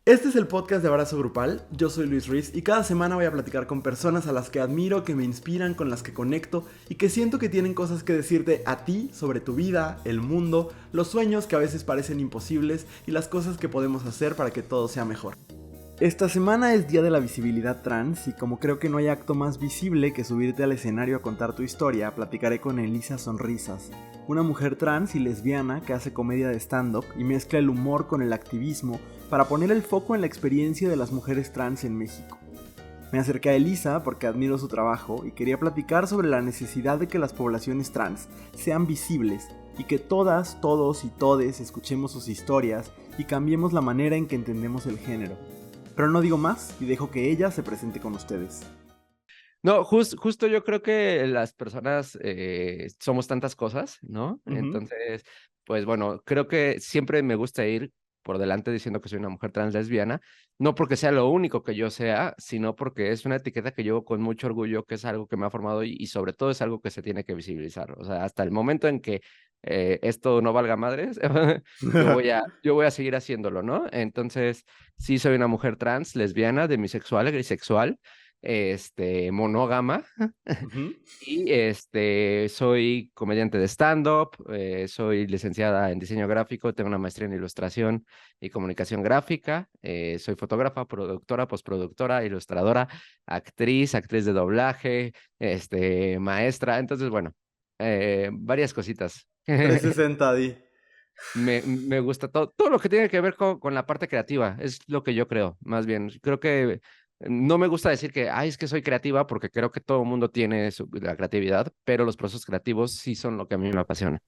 Este es el podcast de Abrazo Grupal, yo soy Luis Ruiz y cada semana voy a platicar con personas a las que admiro, que me inspiran, con las que conecto y que siento que tienen cosas que decirte a ti sobre tu vida, el mundo, los sueños que a veces parecen imposibles y las cosas que podemos hacer para que todo sea mejor. Esta semana es Día de la Visibilidad Trans y como creo que no hay acto más visible que subirte al escenario a contar tu historia, platicaré con Elisa Sonrisas, una mujer trans y lesbiana que hace comedia de stand-up y mezcla el humor con el activismo para poner el foco en la experiencia de las mujeres trans en México. Me acerqué a Elisa porque admiro su trabajo y quería platicar sobre la necesidad de que las poblaciones trans sean visibles y que todas, todos y todes escuchemos sus historias y cambiemos la manera en que entendemos el género. Pero no digo más y dejo que ella se presente con ustedes. No, justo yo creo que las personas somos tantas cosas, ¿no? Ujú. Entonces, pues bueno, creo que siempre me gusta ir por delante diciendo que soy una mujer trans lesbiana, no porque sea lo único que yo sea, sino porque es una etiqueta que llevo con mucho orgullo, que es algo que me ha formado y sobre todo es algo que se tiene que visibilizar. O sea, hasta el momento en que esto no valga madres, yo voy a seguir haciéndolo, ¿no? Entonces, sí soy una mujer trans, lesbiana, demisexual, grisexual, monógama, Ujú. y soy comediante de stand-up, soy licenciada en diseño gráfico, tengo una maestría en ilustración y comunicación gráfica, soy fotógrafa, productora, postproductora, ilustradora, actriz de doblaje, maestra, entonces bueno, varias cositas. 360 di. Me gusta todo lo que tiene que ver con la parte creativa, es lo que yo creo, más bien. Creo que no me gusta decir que, ay, es que soy creativa, porque creo que todo el mundo tiene la creatividad, pero los procesos creativos sí son lo que a mí me apasiona.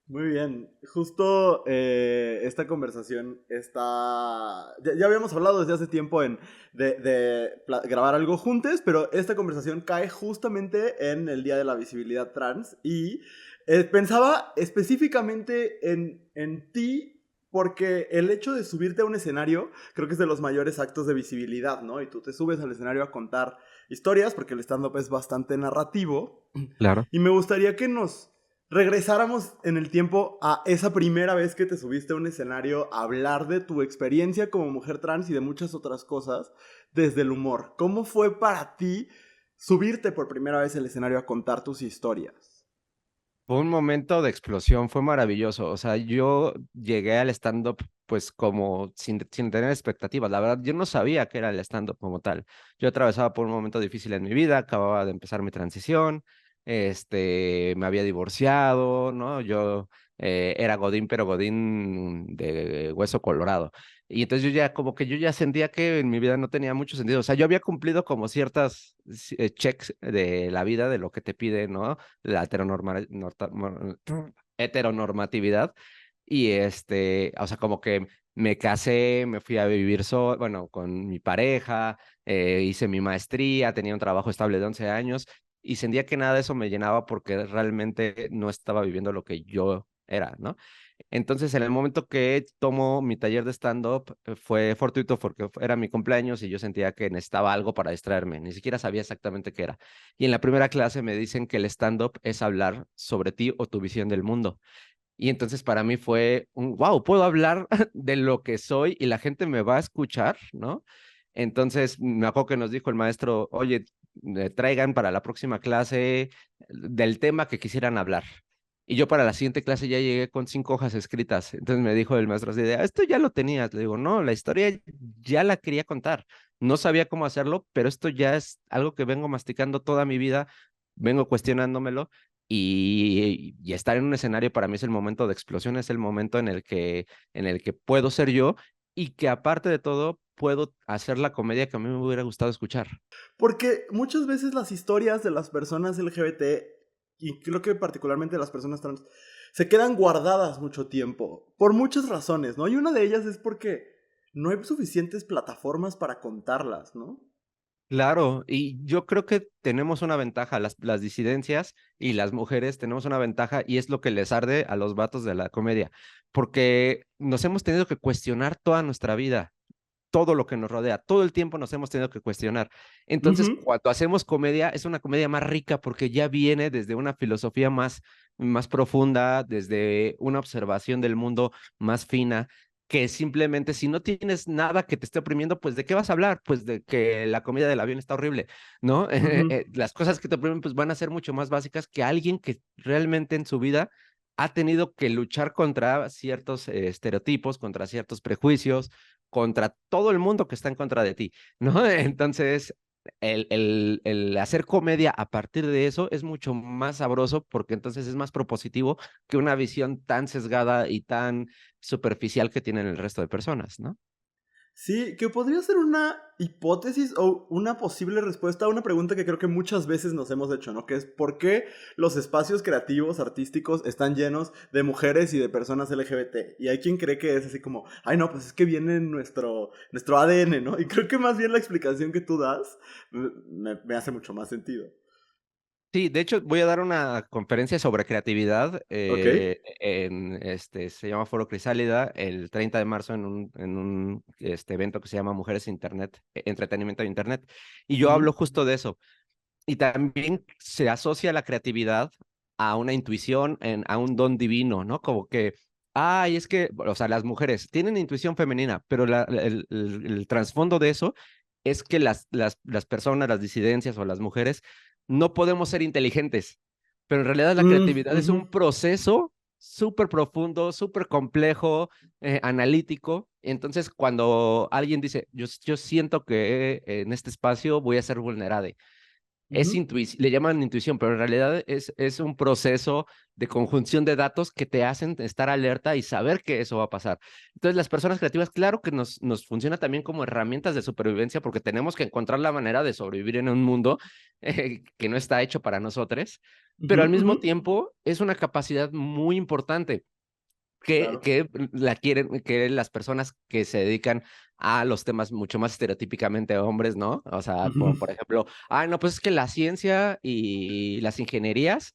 Muy bien, justo esta conversación está... Ya habíamos hablado desde hace tiempo de grabar algo juntos, pero esta conversación cae justamente en el Día de la Visibilidad Trans y pensaba específicamente en ti porque el hecho de subirte a un escenario creo que es de los mayores actos de visibilidad, ¿no? Y tú te subes al escenario a contar historias porque el stand-up es bastante narrativo Claro. y me gustaría que nos regresáramos en el tiempo a esa primera vez que te subiste a un escenario a hablar de tu experiencia como mujer trans y de muchas otras cosas desde el humor. ¿Cómo fue para ti subirte por primera vez al escenario a contar tus historias? Fue un momento de explosión, fue maravilloso. O sea, yo llegué al stand-up pues como sin tener expectativas. La verdad, yo no sabía qué era el stand-up como tal. Yo atravesaba por un momento difícil en mi vida, acababa de empezar mi transición, me había divorciado, ¿no? Yo era Godín, pero Godín de hueso colorado. Y entonces yo ya sentía que en mi vida no tenía mucho sentido. O sea, yo había cumplido como ciertas checks de la vida, de lo que te pide, ¿no? La heteronormatividad. Y o sea, como que me casé, me fui a vivir bueno, con mi pareja, hice mi maestría, tenía un trabajo estable de 11 años y sentía que nada de eso me llenaba porque realmente no estaba viviendo lo que yo era, ¿no? Entonces, en el momento que tomo mi taller de stand-up, fue fortuito porque era mi cumpleaños y yo sentía que necesitaba algo para distraerme, ni siquiera sabía exactamente qué era. Y en la primera clase me dicen que el stand-up es hablar sobre ti o tu visión del mundo. Y entonces para mí fue un, wow, puedo hablar de lo que soy y la gente me va a escuchar, ¿no? Entonces me acuerdo que nos dijo el maestro, oye, traigan para la próxima clase del tema que quisieran hablar. Y yo para la siguiente clase ya llegué con 5 hojas escritas. Entonces me dijo el maestro así de, esto ya lo tenías. Le digo, no, la historia ya la quería contar. No sabía cómo hacerlo, pero esto ya es algo que vengo masticando toda mi vida, vengo cuestionándomelo y estar en un escenario para mí es el momento de explosión, es el momento en el que puedo ser yo y que aparte de todo puedo hacer la comedia que a mí me hubiera gustado escuchar. Porque muchas veces las historias de las personas LGBT, y creo que particularmente de las personas trans, se quedan guardadas mucho tiempo, por muchas razones, ¿no? Y una de ellas es porque no hay suficientes plataformas para contarlas, ¿no? Claro, y yo creo que tenemos una ventaja, las disidencias y las mujeres tenemos una ventaja y es lo que les arde a los vatos de la comedia, porque nos hemos tenido que cuestionar toda nuestra vida, todo lo que nos rodea, todo el tiempo nos hemos tenido que cuestionar. Entonces, Ujú. cuando hacemos comedia, es una comedia más rica porque ya viene desde una filosofía más profunda, desde una observación del mundo más fina. que simplemente si no tienes nada que te esté oprimiendo, pues ¿de qué vas a hablar? Pues de que la comida del avión está horrible, ¿no? Ujú. Las cosas que te oprimen pues van a ser mucho más básicas que alguien que realmente en su vida ha tenido que luchar contra ciertos estereotipos, contra ciertos prejuicios, contra todo el mundo que está en contra de ti, ¿no? Entonces, el hacer comedia a partir de eso es mucho más sabroso porque entonces es más propositivo que una visión tan sesgada y tan superficial que tienen el resto de personas, ¿no? Sí, que podría ser una hipótesis o una posible respuesta a una pregunta que creo que muchas veces nos hemos hecho, ¿no? Que es ¿por qué los espacios creativos, artísticos, están llenos de mujeres y de personas LGBT? Y hay quien cree que es así como, ay no, pues es que viene en nuestro ADN, ¿no? Y creo que más bien la explicación que tú das me hace mucho más sentido. Sí, de hecho voy a dar una conferencia sobre creatividad ¿Ok? se llama Foro Crisálida el 30 de marzo en un evento que se llama Mujeres Internet, Entretenimiento de Internet, y yo Ujú. hablo justo de eso. Y también se asocia la creatividad a una intuición, a un don divino, ¿no? Como que, ay, es que, o sea, las mujeres tienen intuición femenina, pero el trasfondo de eso es que las personas, las disidencias o las mujeres, no podemos ser inteligentes, pero en realidad la creatividad es Ujú. un proceso súper profundo, súper complejo, analítico. Entonces, cuando alguien dice, yo siento que en este espacio voy a ser vulnerable, es Ujú. le llaman intuición, pero en realidad es un proceso de conjunción de datos que te hacen estar alerta y saber que eso va a pasar. Entonces, las personas creativas, claro que nos funciona también como herramientas de supervivencia porque tenemos que encontrar la manera de sobrevivir en un mundo que no está hecho para nosotros, Ujú. pero al Ujú. mismo tiempo es una capacidad muy importante Claro. que la quieren, que las personas que se dedican a los temas mucho más estereotípicamente hombres, ¿no? O sea, como Ujú. por ejemplo, no, pues es que la ciencia y las ingenierías,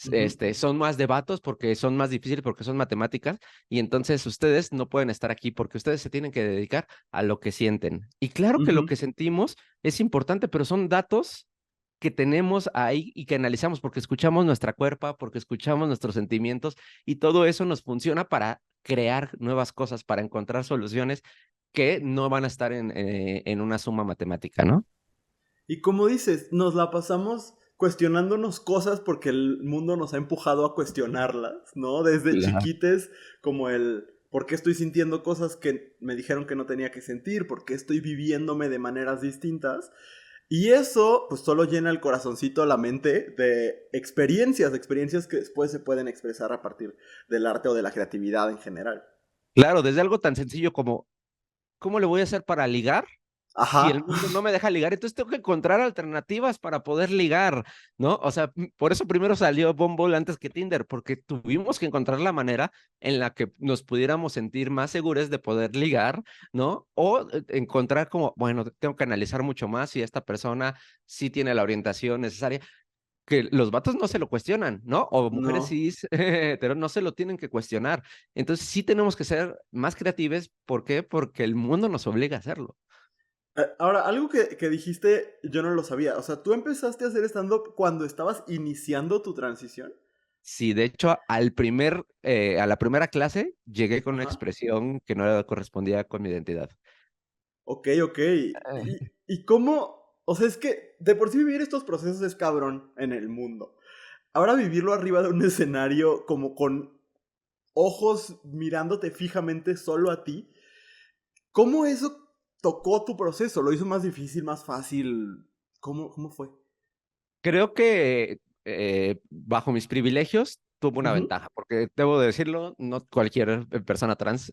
Ujú. son más de vatos porque son más difíciles, porque son matemáticas, y entonces ustedes no pueden estar aquí porque ustedes se tienen que dedicar a lo que sienten. Y claro que lo Ujú. que sentimos es importante, pero son datos que tenemos ahí y que analizamos porque escuchamos nuestra cuerpa, porque escuchamos nuestros sentimientos y todo eso nos funciona para crear nuevas cosas, para encontrar soluciones que no van a estar en una suma matemática, ¿no? Y como dices, nos la pasamos cuestionándonos cosas porque el mundo nos ha empujado a cuestionarlas, ¿no? Desde Claro. chiquites, como el por qué estoy sintiendo cosas que me dijeron que no tenía que sentir, por qué estoy viviéndome de maneras distintas. Y eso, pues solo llena el corazoncito, la mente de experiencias, experiencias que después se pueden expresar a partir del arte o de la creatividad en general. Claro, desde algo tan sencillo como, ¿cómo le voy a hacer para ligar? Si el Ajá. mundo no me deja ligar, entonces tengo que encontrar alternativas para poder ligar, ¿no? O sea, por eso primero salió Bumble antes que Tinder, porque tuvimos que encontrar la manera en la que nos pudiéramos sentir más seguros de poder ligar, ¿no? O encontrar como, bueno, tengo que analizar mucho más si esta persona sí tiene la orientación necesaria, que los vatos no se lo cuestionan, ¿no? O mujeres No. cis, pero no se lo tienen que cuestionar. Entonces sí tenemos que ser más creativos. ¿Por qué? Porque el mundo nos obliga a hacerlo. Ahora, algo que dijiste, yo no lo sabía. O sea, tú empezaste a hacer stand-up cuando estabas iniciando tu transición. Sí, de hecho, a la primera clase llegué con una Ajá. expresión que no correspondía con mi identidad. Ok, ok. Eh, ¿Y cómo? O sea, es que de por sí vivir estos procesos es cabrón en el mundo. Ahora vivirlo arriba de un escenario como con ojos mirándote fijamente solo a ti, ¿cómo eso tocó tu proceso? ¿Lo hizo más difícil, más fácil? ¿Cómo fue? Creo que bajo mis privilegios tuvo una Ujú. ventaja, porque debo decirlo, no cualquier persona trans,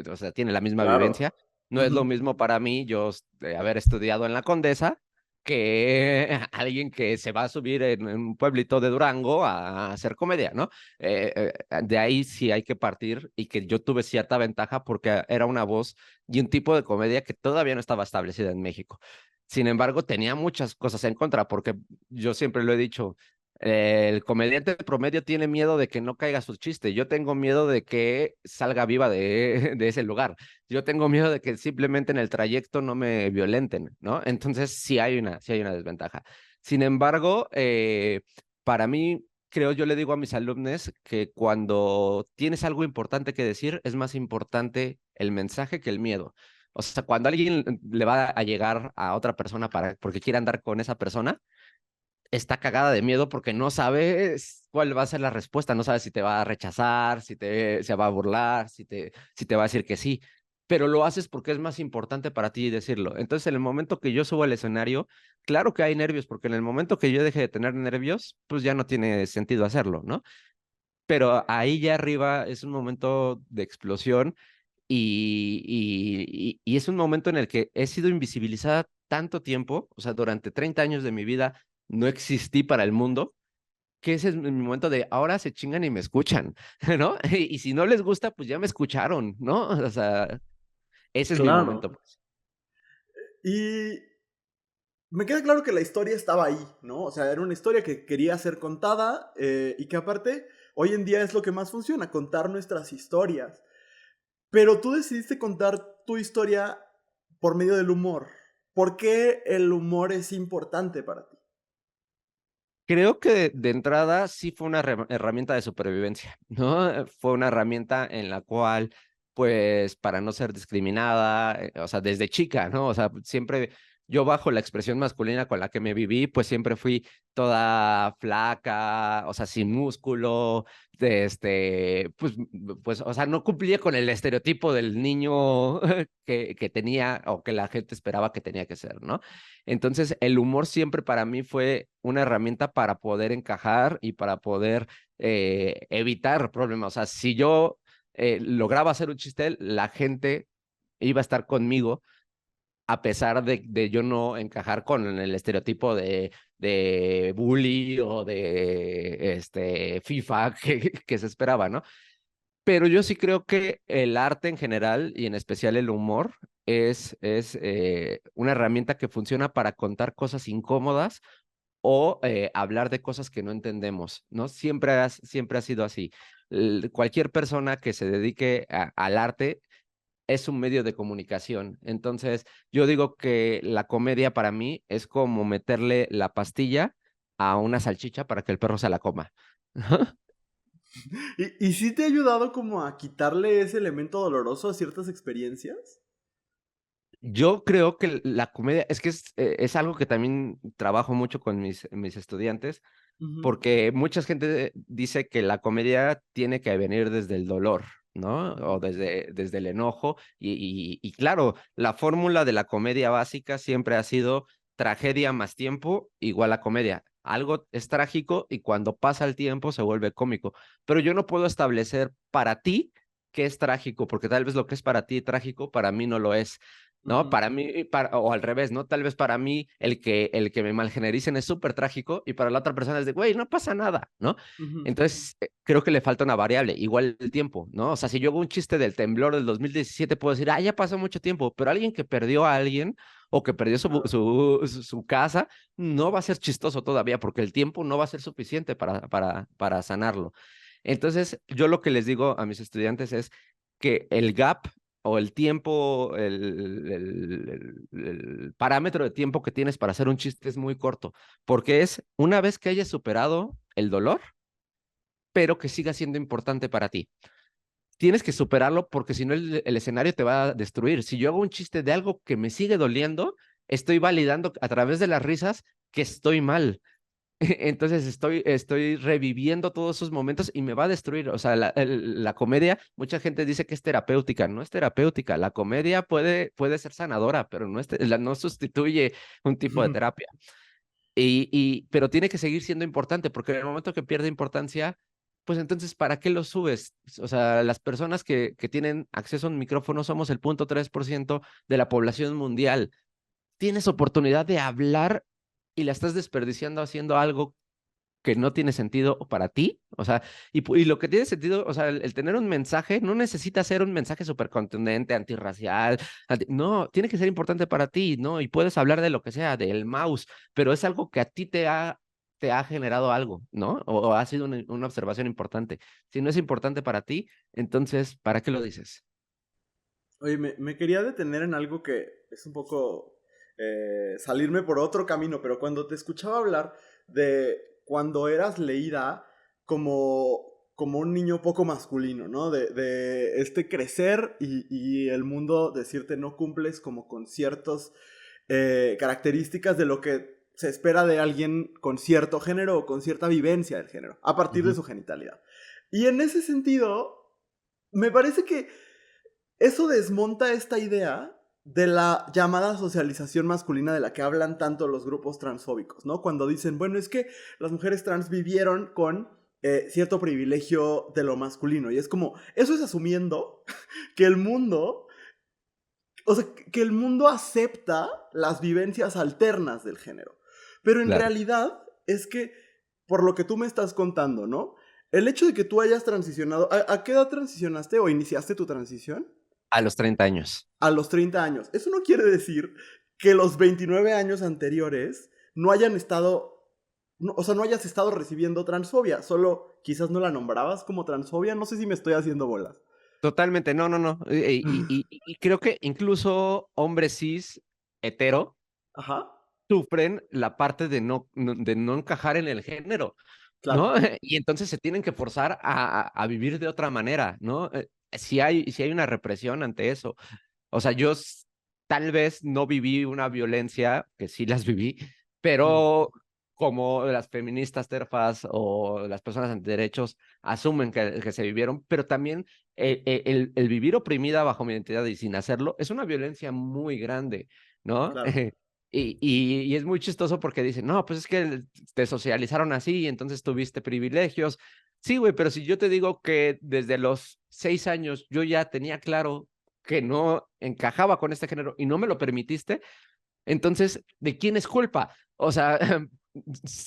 o sea, tiene la misma Claro. vivencia. No es lo Ujú. mismo para mí yo haber estudiado en la Condesa que alguien que se va a subir en un pueblito de Durango a hacer comedia, ¿no? De ahí sí hay que partir y que yo tuve cierta ventaja porque era una voz y un tipo de comedia que todavía no estaba establecida en México. Sin embargo, tenía muchas cosas en contra, porque yo siempre lo he dicho, el comediante promedio tiene miedo de que no caiga su chiste. Yo tengo miedo de que salga viva de ese lugar. Yo tengo miedo de que simplemente en el trayecto no me violenten, ¿no? Entonces sí hay una desventaja. Sin embargo, para mí creo, yo le digo a mis alumnos que cuando tienes algo importante que decir, es más importante el mensaje que el miedo. O sea, cuando alguien le va a llegar a otra persona porque quiere andar con esa persona, está cagada de miedo porque no sabes cuál va a ser la respuesta, no sabes si te va a rechazar, se va a burlar, si te va a decir que sí, pero lo haces porque es más importante para ti decirlo. Entonces, en el momento que yo subo al escenario, claro que hay nervios, porque en el momento que yo deje de tener nervios, pues ya no tiene sentido hacerlo, ¿no? Pero ahí ya arriba es un momento de explosión y es un momento en el que he sido invisibilizada tanto tiempo, o sea, durante 30 años de mi vida no existí para el mundo, que ese es mi momento de ahora se chingan y me escuchan, ¿no? Y si no les gusta, pues ya me escucharon, ¿no? O sea, ese es mi Claro. momento, pues. Y me queda claro que la historia estaba ahí, ¿no? O sea, era una historia que quería ser contada y que aparte hoy en día es lo que más funciona, contar nuestras historias. Pero tú decidiste contar tu historia por medio del humor. ¿Por qué el humor es importante para ti? Creo que de entrada sí fue una herramienta de supervivencia, ¿no? Fue una herramienta en la cual, pues, para no ser discriminada, o sea, desde chica, ¿no? O sea, siempre yo bajo la expresión masculina con la que me viví, pues siempre fui toda flaca, o sea, sin músculo, pues, o sea, no cumplía con el estereotipo del niño que tenía o que la gente esperaba que tenía que ser, ¿no? Entonces, el humor siempre para mí fue una herramienta para poder encajar y para poder evitar problemas. O sea, si yo lograba hacer un chiste, la gente iba a estar conmigo a pesar de yo no encajar con el estereotipo de bully o de FIFA que se esperaba, ¿no? Pero yo sí creo que el arte en general y en especial el humor es una herramienta que funciona para contar cosas incómodas o hablar de cosas que no entendemos, ¿no? Siempre ha sido así. Cualquier persona que se dedique al arte es un medio de comunicación. Entonces, yo digo que la comedia para mí es como meterle la pastilla a una salchicha para que el perro se la coma. ¿Y sí te ha ayudado como a quitarle ese elemento doloroso a ciertas experiencias? Yo creo que la comedia, es que es algo que también trabajo mucho con mis estudiantes, Ujú, porque mucha gente dice que la comedia tiene que venir desde el dolor, ¿no? O desde el enojo. Y claro, la fórmula de la comedia básica siempre ha sido tragedia más tiempo igual a comedia. Algo es trágico y cuando pasa el tiempo se vuelve cómico. Pero yo no puedo establecer para ti qué es trágico, porque tal vez lo que es para ti trágico, para mí no lo es. ¿No? ujú, Para mí, o al revés, ¿no? Tal vez para mí el que me malgenericen es súper trágico y para la otra persona es de, güey, no pasa nada, ¿no? ujú. Entonces, creo que le falta una variable, igual el tiempo, ¿no? O sea, si yo hago un chiste del temblor del 2017 puedo decir, ya pasó mucho tiempo, pero alguien que perdió a alguien o que perdió Claro. su casa, no va a ser chistoso todavía porque el tiempo no va a ser suficiente para sanarlo. Entonces, yo lo que les digo a mis estudiantes es que el gap o el tiempo, el parámetro de tiempo que tienes para hacer un chiste es muy corto, porque es una vez que hayas superado el dolor, pero que siga siendo importante para ti. Tienes que superarlo porque si no el escenario te va a destruir. Si yo hago un chiste de algo que me sigue doliendo, estoy validando a través de las risas que estoy mal. Entonces estoy reviviendo todos esos momentos y me va a destruir. O sea, la comedia, mucha gente dice que es terapéutica, no es terapéutica. La comedia puede ser sanadora, pero no sustituye un tipo de terapia. Pero tiene que seguir siendo importante, porque en el momento que pierde importancia, pues entonces, ¿para qué lo subes? O sea, las personas que tienen acceso a un micrófono somos el 0.3% de la población mundial. Tienes oportunidad de hablar y la estás desperdiciando haciendo algo que no tiene sentido para ti, o sea, y lo que tiene sentido, o sea, el tener un mensaje no necesita ser un mensaje súper contundente, antirracial, no, tiene que ser importante para ti, ¿no? Y puedes hablar de lo que sea, del mouse, pero es algo que a ti te ha generado algo, ¿no? O ha sido una observación importante. Si no es importante para ti, entonces, ¿para qué lo dices? Oye, me quería detener en algo que es un poco salirme por otro camino, pero cuando te escuchaba hablar de cuando eras leída, como un niño poco masculino, ¿no? De este crecer y el mundo decirte no cumples como con ciertas características de lo que se espera de alguien con cierto género o con cierta vivencia del género, a partir de Ujú. su genitalidad. Y en ese sentido, me parece que eso desmonta esta idea de la llamada socialización masculina de la que hablan tanto los grupos transfóbicos, ¿no? Cuando dicen, bueno, es que las mujeres trans vivieron con cierto privilegio de lo masculino. Y es como, eso es asumiendo que el mundo, o sea, que el mundo acepta las vivencias alternas del género. Pero en Claro. realidad es que, por lo que tú me estás contando, ¿no? El hecho de que tú hayas transicionado, ¿a qué edad transicionaste o iniciaste tu transición? A los 30 años. A los 30 años. Eso no quiere decir que los 29 años anteriores no hayan estado, no, o sea, no hayas estado recibiendo transfobia, solo quizás no la nombrabas como transfobia, no sé si me estoy haciendo bolas. Totalmente, no, no, no. Y creo que incluso hombres cis, hetero, Ajá, sufren la parte de no encajar en el género, ¿no? claro. Y entonces se tienen que forzar a vivir de otra manera, ¿no? Si hay una represión ante eso. O sea, tal vez no viví una violencia, que sí las viví, Mm, pero como las feministas terfas o las personas antiderechos asumen que se vivieron, pero también el vivir oprimida bajo mi identidad y sin hacerlo es una violencia muy grande, ¿no? claro. Y es muy chistoso porque dicen, no, pues es que te socializaron así y entonces tuviste privilegios. Sí, güey, pero si yo te digo que desde los 6 años yo ya tenía claro que no encajaba con este género y no me lo permitiste, entonces, ¿de quién es culpa? O sea,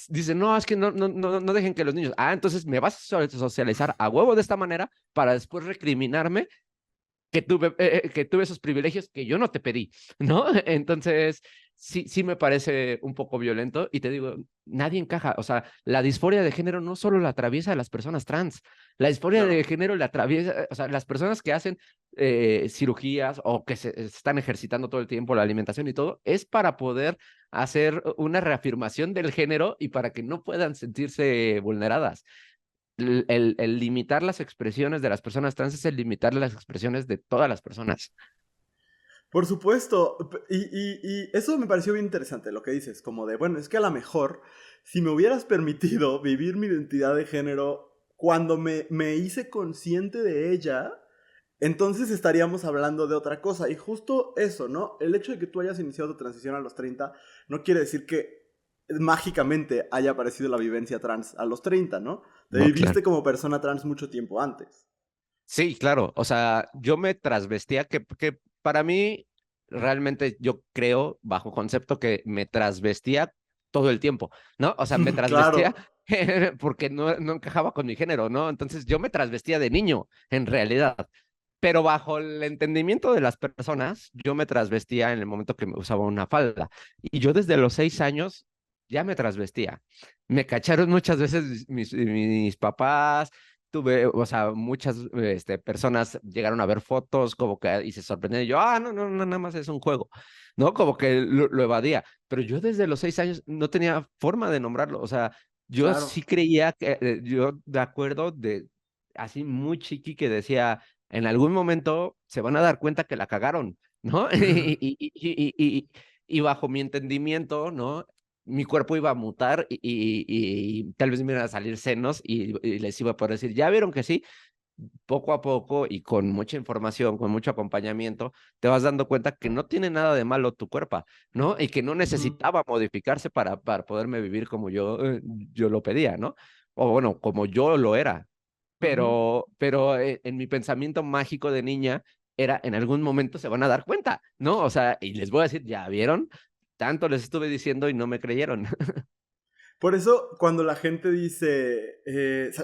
dicen, no, es que no dejen que los niños, entonces me vas a socializar a huevo de esta manera para después recriminarme que tuve esos privilegios que yo no te pedí, ¿no? Entonces, sí me parece un poco violento y te digo, nadie encaja, o sea, la disforia de género no solo la atraviesa a las personas trans, la disforia Claro. de género la atraviesa, o sea, las personas que hacen cirugías o que se están ejercitando todo el tiempo la alimentación y todo, es para poder hacer una reafirmación del género y para que no puedan sentirse vulneradas. El limitar las expresiones de las personas trans es el limitar las expresiones de todas las personas. Por supuesto. Y eso me pareció bien interesante lo que dices, como de, bueno, es que a lo mejor si me hubieras permitido vivir mi identidad de género cuando me hice consciente de ella, entonces estaríamos hablando de otra cosa. Y justo eso, ¿no? El hecho de que tú hayas iniciado tu transición a los 30 no quiere decir que mágicamente haya aparecido la vivencia trans a los 30, ¿no? Te No, claro. viviste como persona trans mucho tiempo antes. Sí, claro. O sea, yo me trasvestía, que para mí, realmente yo creo, bajo concepto, que me trasvestía todo el tiempo, ¿no? O sea, me trasvestía Claro. porque no encajaba con mi género, ¿no? Entonces yo me trasvestía de niño, en realidad. Pero bajo el entendimiento de las personas, yo me trasvestía en el momento que me usaba una falda. Y yo desde los 6 años ya me trasvestía. Me cacharon muchas veces mis papás, tuve, o sea, muchas personas llegaron a ver fotos como que y se sorprendían. Y yo, no, nada más es un juego, ¿no? Como que lo evadía. Pero yo desde los 6 años no tenía forma de nombrarlo. O sea, yo Claro. sí creía que, yo de acuerdo de, así muy chiqui que decía, en algún momento se van a dar cuenta que la cagaron, ¿no? Y bajo mi entendimiento, ¿no? Mi cuerpo iba a mutar y tal vez me iban a salir senos y les iba a poder decir, ya vieron que sí, poco a poco y con mucha información, con mucho acompañamiento, te vas dando cuenta que no tiene nada de malo tu cuerpo, ¿no? Y que no Ujú, necesitaba modificarse para poderme vivir como yo lo pedía, ¿no? O bueno, como yo lo era. ujú. Pero en mi pensamiento mágico de niña era, en algún momento se van a dar cuenta, ¿no? O sea, y les voy a decir, ¿ya vieron? Tanto les estuve diciendo y no me creyeron. Por eso, cuando la gente dice,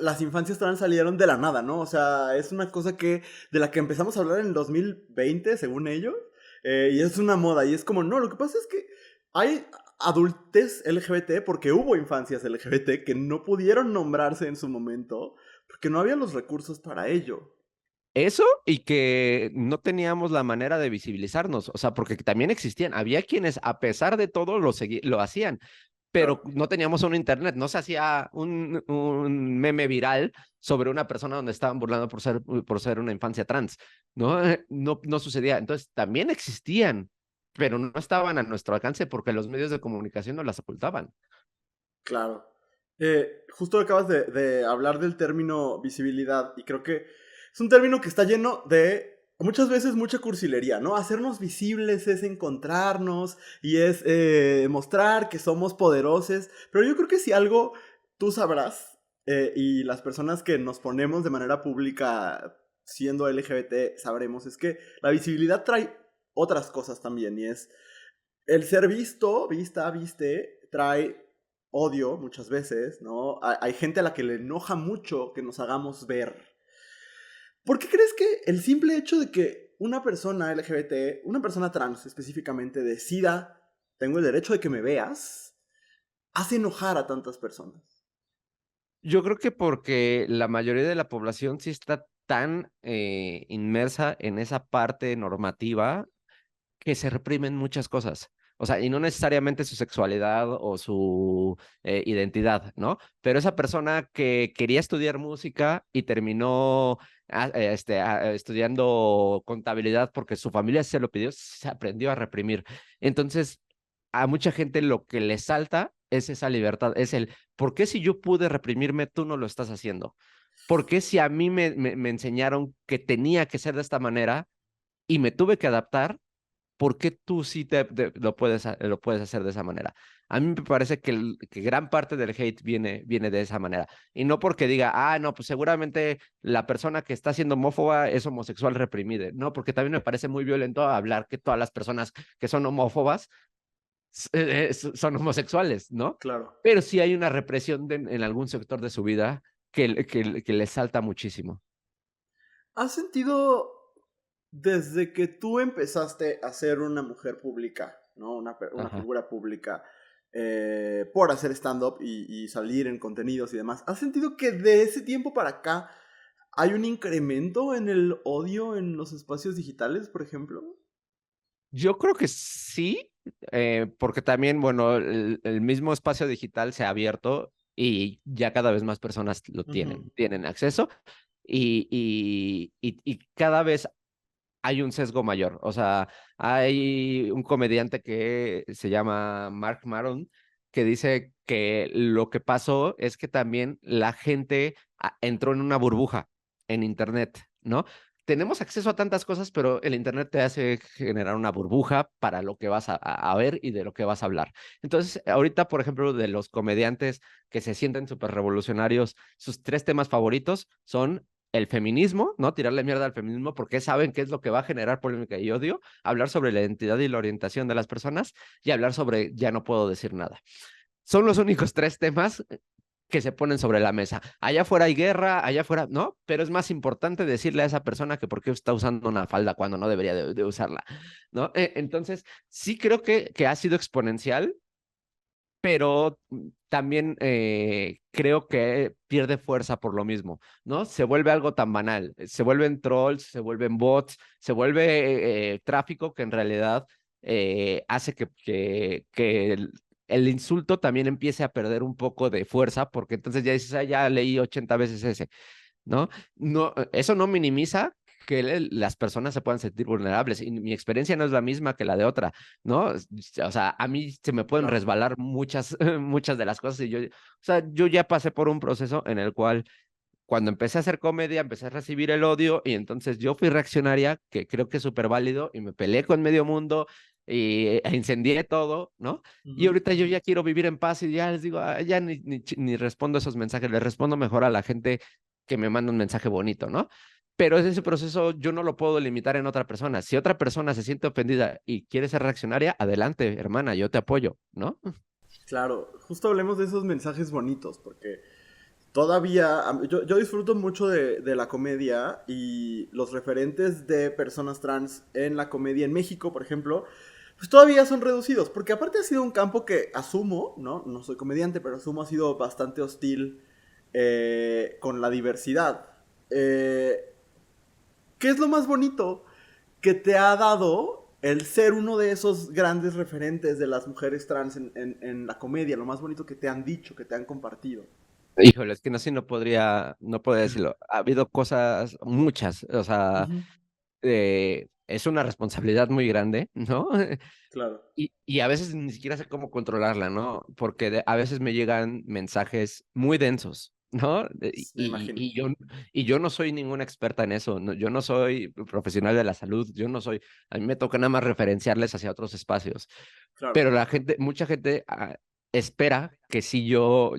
las infancias trans salieron de la nada, ¿no? O sea, es una cosa de la que empezamos a hablar en el 2020, según ellos, y es una moda, y es como, no, lo que pasa es que hay adultes LGBT porque hubo infancias LGBT que no pudieron nombrarse en su momento, porque no había los recursos para ello. Eso y que no teníamos la manera de visibilizarnos, o sea, porque también existían, había quienes a pesar de todo lo hacían, pero Claro. no teníamos un internet, no se hacía un meme viral sobre una persona donde estaban burlando por ser una infancia trans, ¿no? No sucedía. Entonces, también existían, pero no estaban a nuestro alcance porque los medios de comunicación nos las ocultaban. Claro. Justo acabas de hablar del término visibilidad y creo que es un término que está lleno de muchas veces mucha cursilería, ¿no? Hacernos visibles es encontrarnos y es mostrar que somos poderosos, pero yo creo que si algo tú sabrás y las personas que nos ponemos de manera pública siendo LGBT sabremos es que la visibilidad trae otras cosas también y es el ser visto, vista, viste, trae odio muchas veces, ¿no? Hay gente a la que le enoja mucho que nos hagamos ver. ¿Por qué crees que el simple hecho de que una persona LGBT, una persona trans específicamente, decida, tengo el derecho de que me veas, hace enojar a tantas personas? Yo creo que porque la mayoría de la población sí está tan inmersa en esa parte normativa que se reprimen muchas cosas. O sea, y no necesariamente su sexualidad o su identidad, ¿no? Pero esa persona que quería estudiar música y terminó estudiando contabilidad porque su familia se lo pidió, se aprendió a reprimir. Entonces, a mucha gente lo que le salta es esa libertad, es el, ¿por qué si yo pude reprimirme, tú no lo estás haciendo? ¿Por qué si a mí me enseñaron que tenía que ser de esta manera y me tuve que adaptar? ¿Por qué tú sí lo puedes hacer de esa manera? A mí me parece que gran parte del hate viene de esa manera. Y no porque diga, ah, no, pues seguramente la persona que está siendo homófoba es homosexual reprimida. No, porque también me parece muy violento hablar que todas las personas que son homófobas son homosexuales, ¿no? Claro. Pero sí hay una represión en algún sector de su vida que le salta muchísimo. ¿Has sentido desde que tú empezaste a ser una mujer pública, ¿no? Una Ajá. figura pública, por hacer stand-up y salir en contenidos y demás, ¿has sentido que de ese tiempo para acá hay un incremento en el odio en los espacios digitales, por ejemplo? Yo creo que sí, porque también, bueno, el mismo espacio digital se ha abierto y ya cada vez más personas lo Ujú. tienen acceso y cada vez hay un sesgo mayor. O sea, hay un comediante que se llama Mark Maron que dice que lo que pasó es que también la gente entró en una burbuja en Internet, ¿no? Tenemos acceso a tantas cosas, pero el Internet te hace generar una burbuja para lo que vas a ver y de lo que vas a hablar. Entonces, ahorita, por ejemplo, de los comediantes que se sienten súper revolucionarios, sus tres temas favoritos son el feminismo, ¿no? Tirarle mierda al feminismo porque saben qué es lo que va a generar polémica y odio, hablar sobre la identidad y la orientación de las personas y hablar sobre ya no puedo decir nada. Son los únicos tres temas que se ponen sobre la mesa. Allá afuera hay guerra, allá afuera, ¿no? Pero es más importante decirle a esa persona que por qué está usando una falda cuando no debería de usarla, ¿no? Entonces, sí creo que ha sido exponencial, pero también creo que pierde fuerza por lo mismo, ¿no? Se vuelve algo tan banal, se vuelven trolls, se vuelven bots, se vuelve tráfico que en realidad hace que el insulto también empiece a perder un poco de fuerza, porque entonces ya dices, ah, ya leí 80 veces ese, ¿no? No, eso no minimiza que las personas se puedan sentir vulnerables y mi experiencia no es la misma que la de otra, ¿no? O sea, a mí se me pueden Claro. resbalar muchas, muchas de las cosas y yo, o sea, yo ya pasé por un proceso en el cual cuando empecé a hacer comedia, empecé a recibir el odio y entonces yo fui reaccionaria, que creo que es súper válido, y me peleé con medio mundo e incendié todo, ¿no? Y Ujú. ahorita yo ya quiero vivir en paz y ya les digo, "Ah, ya ni respondo esos mensajes, les respondo mejor a la gente que me manda un mensaje bonito, ¿no? Pero ese proceso yo no lo puedo limitar en otra persona. Si otra persona se siente ofendida y quiere ser reaccionaria, adelante, hermana, yo te apoyo, ¿no? Claro, justo hablemos de esos mensajes bonitos, porque todavía yo disfruto mucho de la comedia y los referentes de personas trans en la comedia en México, por ejemplo, pues todavía son reducidos, porque aparte ha sido un campo que asumo, ¿no? No soy comediante, pero asumo ha sido bastante hostil con la diversidad. Eh, ¿Qué es lo más bonito que te ha dado el ser uno de esos grandes referentes de las mujeres trans en la comedia, lo más bonito que te han dicho, que te han compartido. Híjole, es que no, sí no podría decirlo. Ha habido cosas, muchas, o sea, Ujú, es una responsabilidad muy grande, ¿no? claro, Y a veces ni siquiera sé cómo controlarla, ¿no? Porque a veces me llegan mensajes muy densos, ¿no? me imagino. Y yo no soy ninguna experta en eso, yo no soy profesional de la salud, yo no soy, a mí me toca nada más referenciarles hacia otros espacios, Claro. pero la gente, mucha gente espera que si yo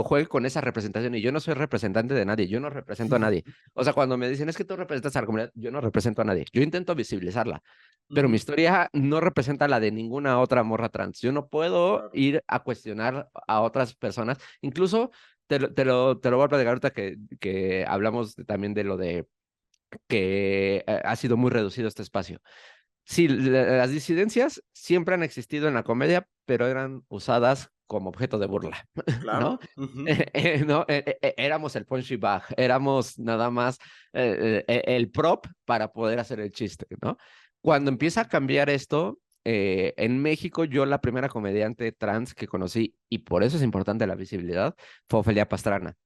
juegue con esa representación y yo no soy representante de nadie, yo no represento a nadie. O sea, cuando me dicen es que tú representas a la comunidad, yo no represento a nadie, yo intento visibilizarla, pero mi Ujú, historia no representa la de ninguna otra morra trans. Yo no puedo claro. ir a cuestionar a otras personas. Incluso te lo voy a platicar ahorita que hablamos también de lo de que ha sido muy reducido este espacio. Sí, las disidencias siempre han existido en la comedia, pero eran usadas como objeto de burla, ¿no? Claro. Ujú, No, éramos el punchy bag, éramos nada más el prop para poder hacer el chiste, ¿no? Cuando empieza a cambiar esto, en México yo la primera comediante trans que conocí, y por eso es importante la visibilidad, fue Ofelia Pastrana.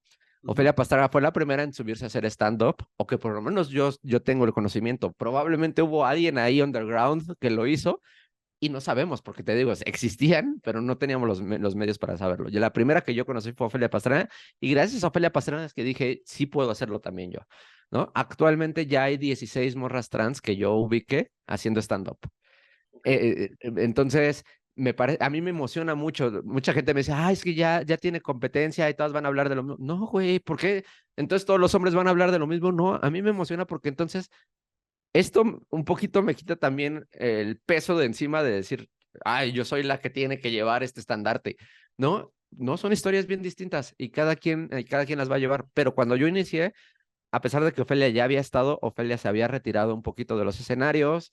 ujú, Ofelia Pastrana fue la primera en subirse a hacer stand-up, o que por lo menos yo tengo el conocimiento. Probablemente hubo alguien ahí underground que lo hizo y no sabemos, porque te digo, existían, pero no teníamos los medios para saberlo. Yo, la primera que yo conocí fue Ofelia Pastrana y gracias a Ofelia Pastrana es que dije, sí puedo hacerlo también yo, ¿no? Actualmente ya hay 16 morras trans que yo ubiqué haciendo stand-up. ok. Entonces, a mí me emociona mucho. Mucha gente me dice, ah, es que ya tiene competencia y todas van a hablar de lo mismo. No, güey, ¿por qué? Entonces todos los hombres van a hablar de lo mismo. No, a mí me emociona porque entonces esto un poquito me quita también el peso de encima de decir, ay, yo soy la que tiene que llevar este estandarte. No, no, son historias bien distintas y cada quien las va a llevar. Pero cuando yo inicié, a pesar de que Ofelia ya había estado, Ofelia se había retirado un poquito de los escenarios,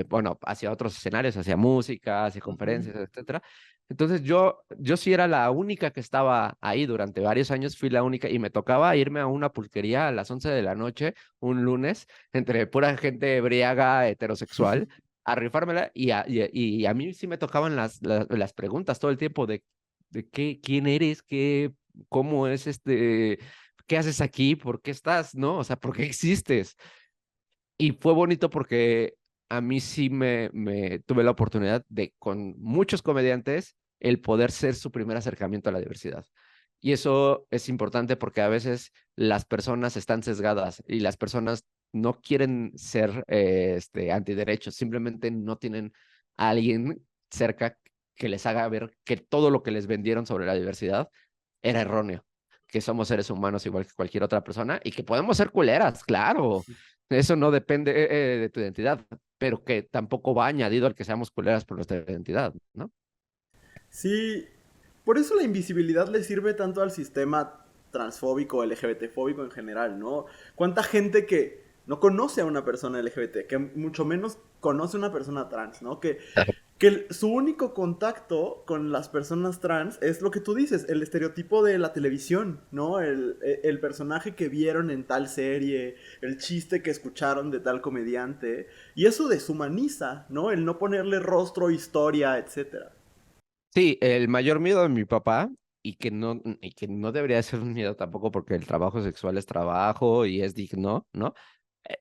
bueno, hacia otros escenarios, hacia música, hacia Ujú, conferencias, etcétera. Entonces yo sí era la única que estaba ahí durante varios años, fui la única y me tocaba irme a una pulquería a las 11 de la noche, un lunes, entre pura gente briaga, heterosexual, a rifármela y a mí sí me tocaban las preguntas todo el tiempo de quién eres, cómo es ¿qué haces aquí? ¿Por qué estás? ¿No? O sea, ¿por qué existes? Y fue bonito porque a mí sí me tuve la oportunidad de, con muchos comediantes, el poder ser su primer acercamiento a la diversidad. Y eso es importante porque a veces las personas están sesgadas y las personas no quieren ser antiderechos, simplemente no tienen a alguien cerca que les haga ver que todo lo que les vendieron sobre la diversidad era erróneo, que somos seres humanos igual que cualquier otra persona y que podemos ser culeras, claro, eso no depende de tu identidad, pero que tampoco va añadido al que seamos culeras por nuestra identidad, ¿no? sí, por eso la invisibilidad le sirve tanto al sistema transfóbico, LGBT-fóbico en general, ¿no? ¿Cuánta gente que no conoce a una persona LGBT, que mucho menos conoce a una persona trans, ¿no? Que su único contacto con las personas trans es lo que tú dices, el estereotipo de la televisión, ¿no? El personaje que vieron en tal serie, el chiste que escucharon de tal comediante, y eso deshumaniza, ¿no? El no ponerle rostro, historia, etcétera. Sí, el mayor miedo de mi papá, y que no debería ser un miedo tampoco porque el trabajo sexual es trabajo y es digno, ¿no?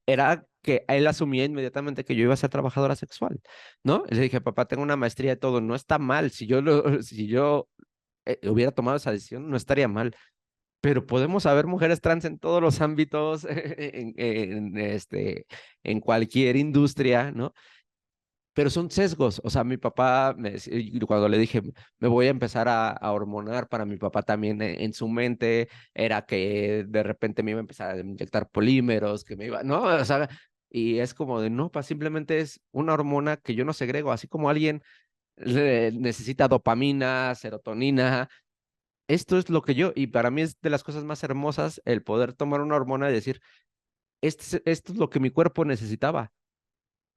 Era que él asumía inmediatamente que yo iba a ser trabajadora sexual, ¿no? Le dije, papá, tengo una maestría de todo, no está mal, si yo hubiera tomado esa decisión, no estaría mal, pero podemos haber mujeres trans en todos los ámbitos, en cualquier industria, ¿no? Pero son sesgos. O sea, mi papá, y cuando le dije, me voy a empezar a hormonar, para mi papá también en su mente era que de repente me iba a empezar a inyectar polímeros, que me iba, no, o sea, y es como de, no, simplemente es una hormona que yo no segrego, así como alguien necesita dopamina, serotonina. Esto es lo que yo, y para mí es de las cosas más hermosas el poder tomar una hormona y decir, esto es lo que mi cuerpo necesitaba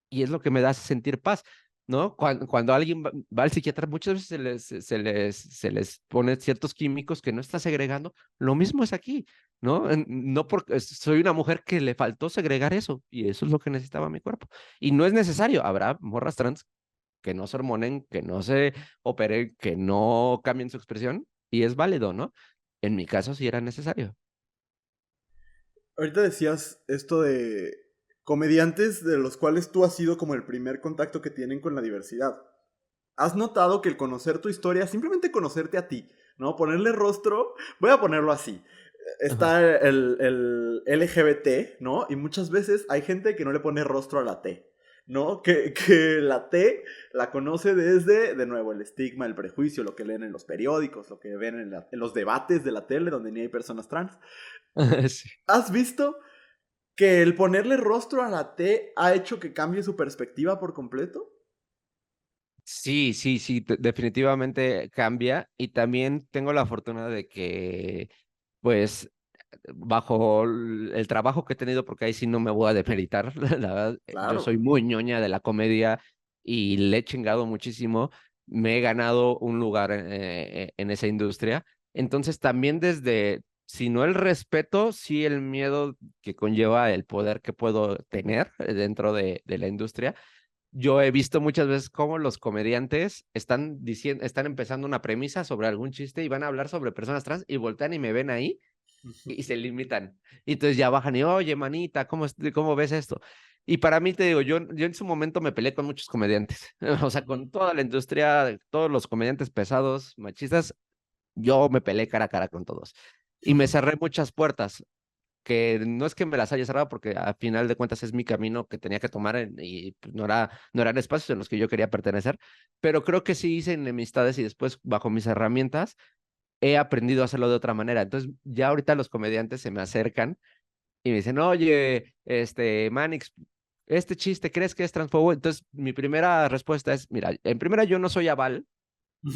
y es lo que me da sentir paz. ¿no? Cuando alguien va al psiquiatra, muchas veces se les pone ciertos químicos que no está segregando. Lo mismo es aquí, ¿no? No porque soy una mujer que le faltó segregar eso y eso es lo que necesitaba mi cuerpo. Y no es necesario. Habrá morras trans que no se hormonen, que no se operen, que no cambien su expresión y es válido, ¿no? En mi caso sí era necesario. Ahorita decías esto de comediantes de los cuales tú has sido como el primer contacto que tienen con la diversidad. ¿Has notado que el conocer tu historia, simplemente conocerte a ti, ¿no? Ponerle rostro, voy a ponerlo así. Ajá. Está el LGBT, ¿no? Y muchas veces hay gente que no le pone rostro a la T, ¿no? Que la T la conoce desde, de nuevo, el estigma, el prejuicio, lo que leen en los periódicos, lo que ven en los debates de la tele donde ni hay personas trans. Sí. ¿Has visto que el ponerle rostro a la T ha hecho que cambie su perspectiva por completo? Sí, sí, sí, definitivamente cambia y también tengo la fortuna de que, pues, bajo el trabajo que he tenido, porque ahí sí no me voy a demeritar, la verdad, yo Claro. soy muy ñoña de la comedia y le he chingado muchísimo, me he ganado un lugar en esa industria, entonces también desde, si no el respeto, sí el miedo que conlleva el poder que puedo tener dentro de la industria. Yo he visto muchas veces cómo los comediantes están diciendo, están empezando una premisa sobre algún chiste y van a hablar sobre personas trans y voltean y me ven ahí y se limitan. Y entonces ya bajan y, oye, manita, ¿cómo ves esto? Y para mí, te digo, yo en su momento me peleé con muchos comediantes, o sea, con toda la industria, todos los comediantes pesados, machistas, yo me peleé cara a cara con todos. Y me cerré muchas puertas que no es que me las haya cerrado porque a final de cuentas es mi camino que tenía que tomar y pues, no eran espacios en los que yo quería pertenecer, pero creo que sí hice enemistades y después bajo mis herramientas he aprendido a hacerlo de otra manera. Entonces ya ahorita los comediantes se me acercan y me dicen, oye, Manix, este chiste, ¿crees que es transfobo? Entonces mi primera respuesta es, mira, en primera yo no soy aval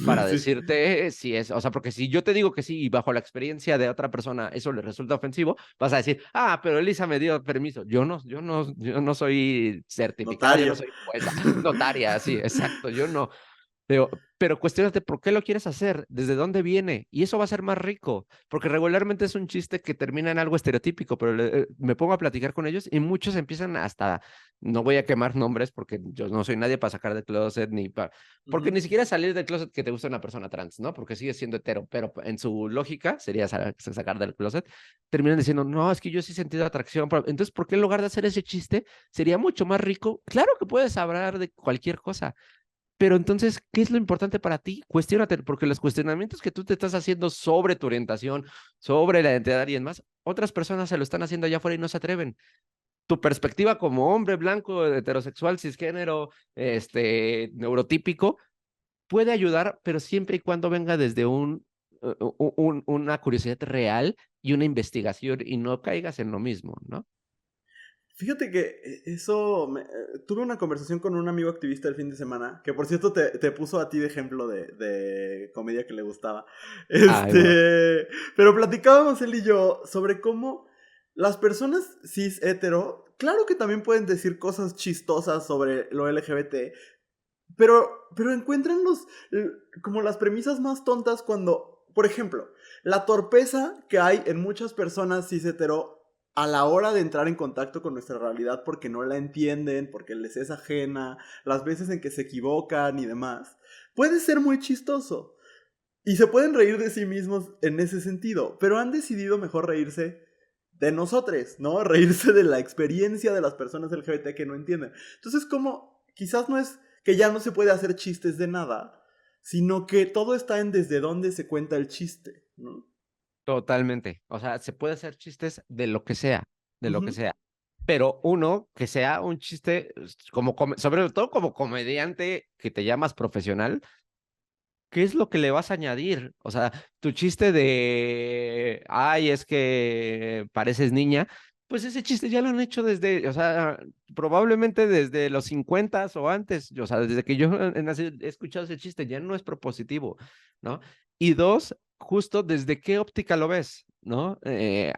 para Sí. decirte si es, o sea, porque si yo te digo que sí y bajo la experiencia de otra persona eso le resulta ofensivo, vas a decir, ah, pero Elisa me dio permiso. Yo no soy certificada, yo no Notaria. soy jueza, notaria, sí, exacto, yo no. Pero cuestionate por qué lo quieres hacer, desde dónde viene, y eso va a ser más rico, porque regularmente es un chiste que termina en algo estereotípico, pero me pongo a platicar con ellos y muchos empiezan hasta, no voy a quemar nombres porque yo no soy nadie para sacar del closet, porque Ujú. ni siquiera salir del closet que te gusta una persona trans, ¿no? Porque sigue siendo hetero, pero en su lógica sería sacar del closet, terminan diciendo, no, es que yo sí he sentido atracción, entonces, ¿por qué en lugar de hacer ese chiste, sería mucho más rico? Claro que puedes hablar de cualquier cosa, pero entonces, ¿qué es lo importante para ti? Cuestiónate, porque los cuestionamientos que tú te estás haciendo sobre tu orientación, sobre la identidad y demás, otras personas se lo están haciendo allá afuera y no se atreven. Tu perspectiva como hombre blanco, heterosexual, cisgénero, neurotípico, puede ayudar, pero siempre y cuando venga desde una curiosidad real y una investigación y no caigas en lo mismo, ¿no? Fíjate que tuve una conversación con un amigo activista el fin de semana, que por cierto te puso a ti de ejemplo de comedia que le gustaba. Ay, wow. Pero platicábamos él y yo sobre cómo las personas cis hetero, claro que también pueden decir cosas chistosas sobre lo LGBT, pero encuentran como las premisas más tontas cuando, por ejemplo, la torpeza que hay en muchas personas cis hetero a la hora de entrar en contacto con nuestra realidad porque no la entienden, porque les es ajena, las veces en que se equivocan y demás, puede ser muy chistoso. Y se pueden reír de sí mismos en ese sentido, pero han decidido mejor reírse de nosotros, ¿no? Reírse de la experiencia de las personas LGBT que no entienden. Entonces, como quizás no es que ya no se puede hacer chistes de nada, sino que todo está en desde dónde se cuenta el chiste, ¿no? Totalmente. O sea, se puede hacer chistes de lo que sea, de lo que Ujú. sea. Pero uno, que sea un chiste, sobre todo como comediante que te llamas profesional, ¿qué es lo que le vas a añadir? O sea, tu chiste de, ay, es que pareces niña, pues ese chiste ya lo han hecho desde, o sea, probablemente desde los 50 o antes, o sea, desde que yo he escuchado ese chiste, ya no es propositivo, ¿no? Y dos, justo desde qué óptica lo ves, ¿no?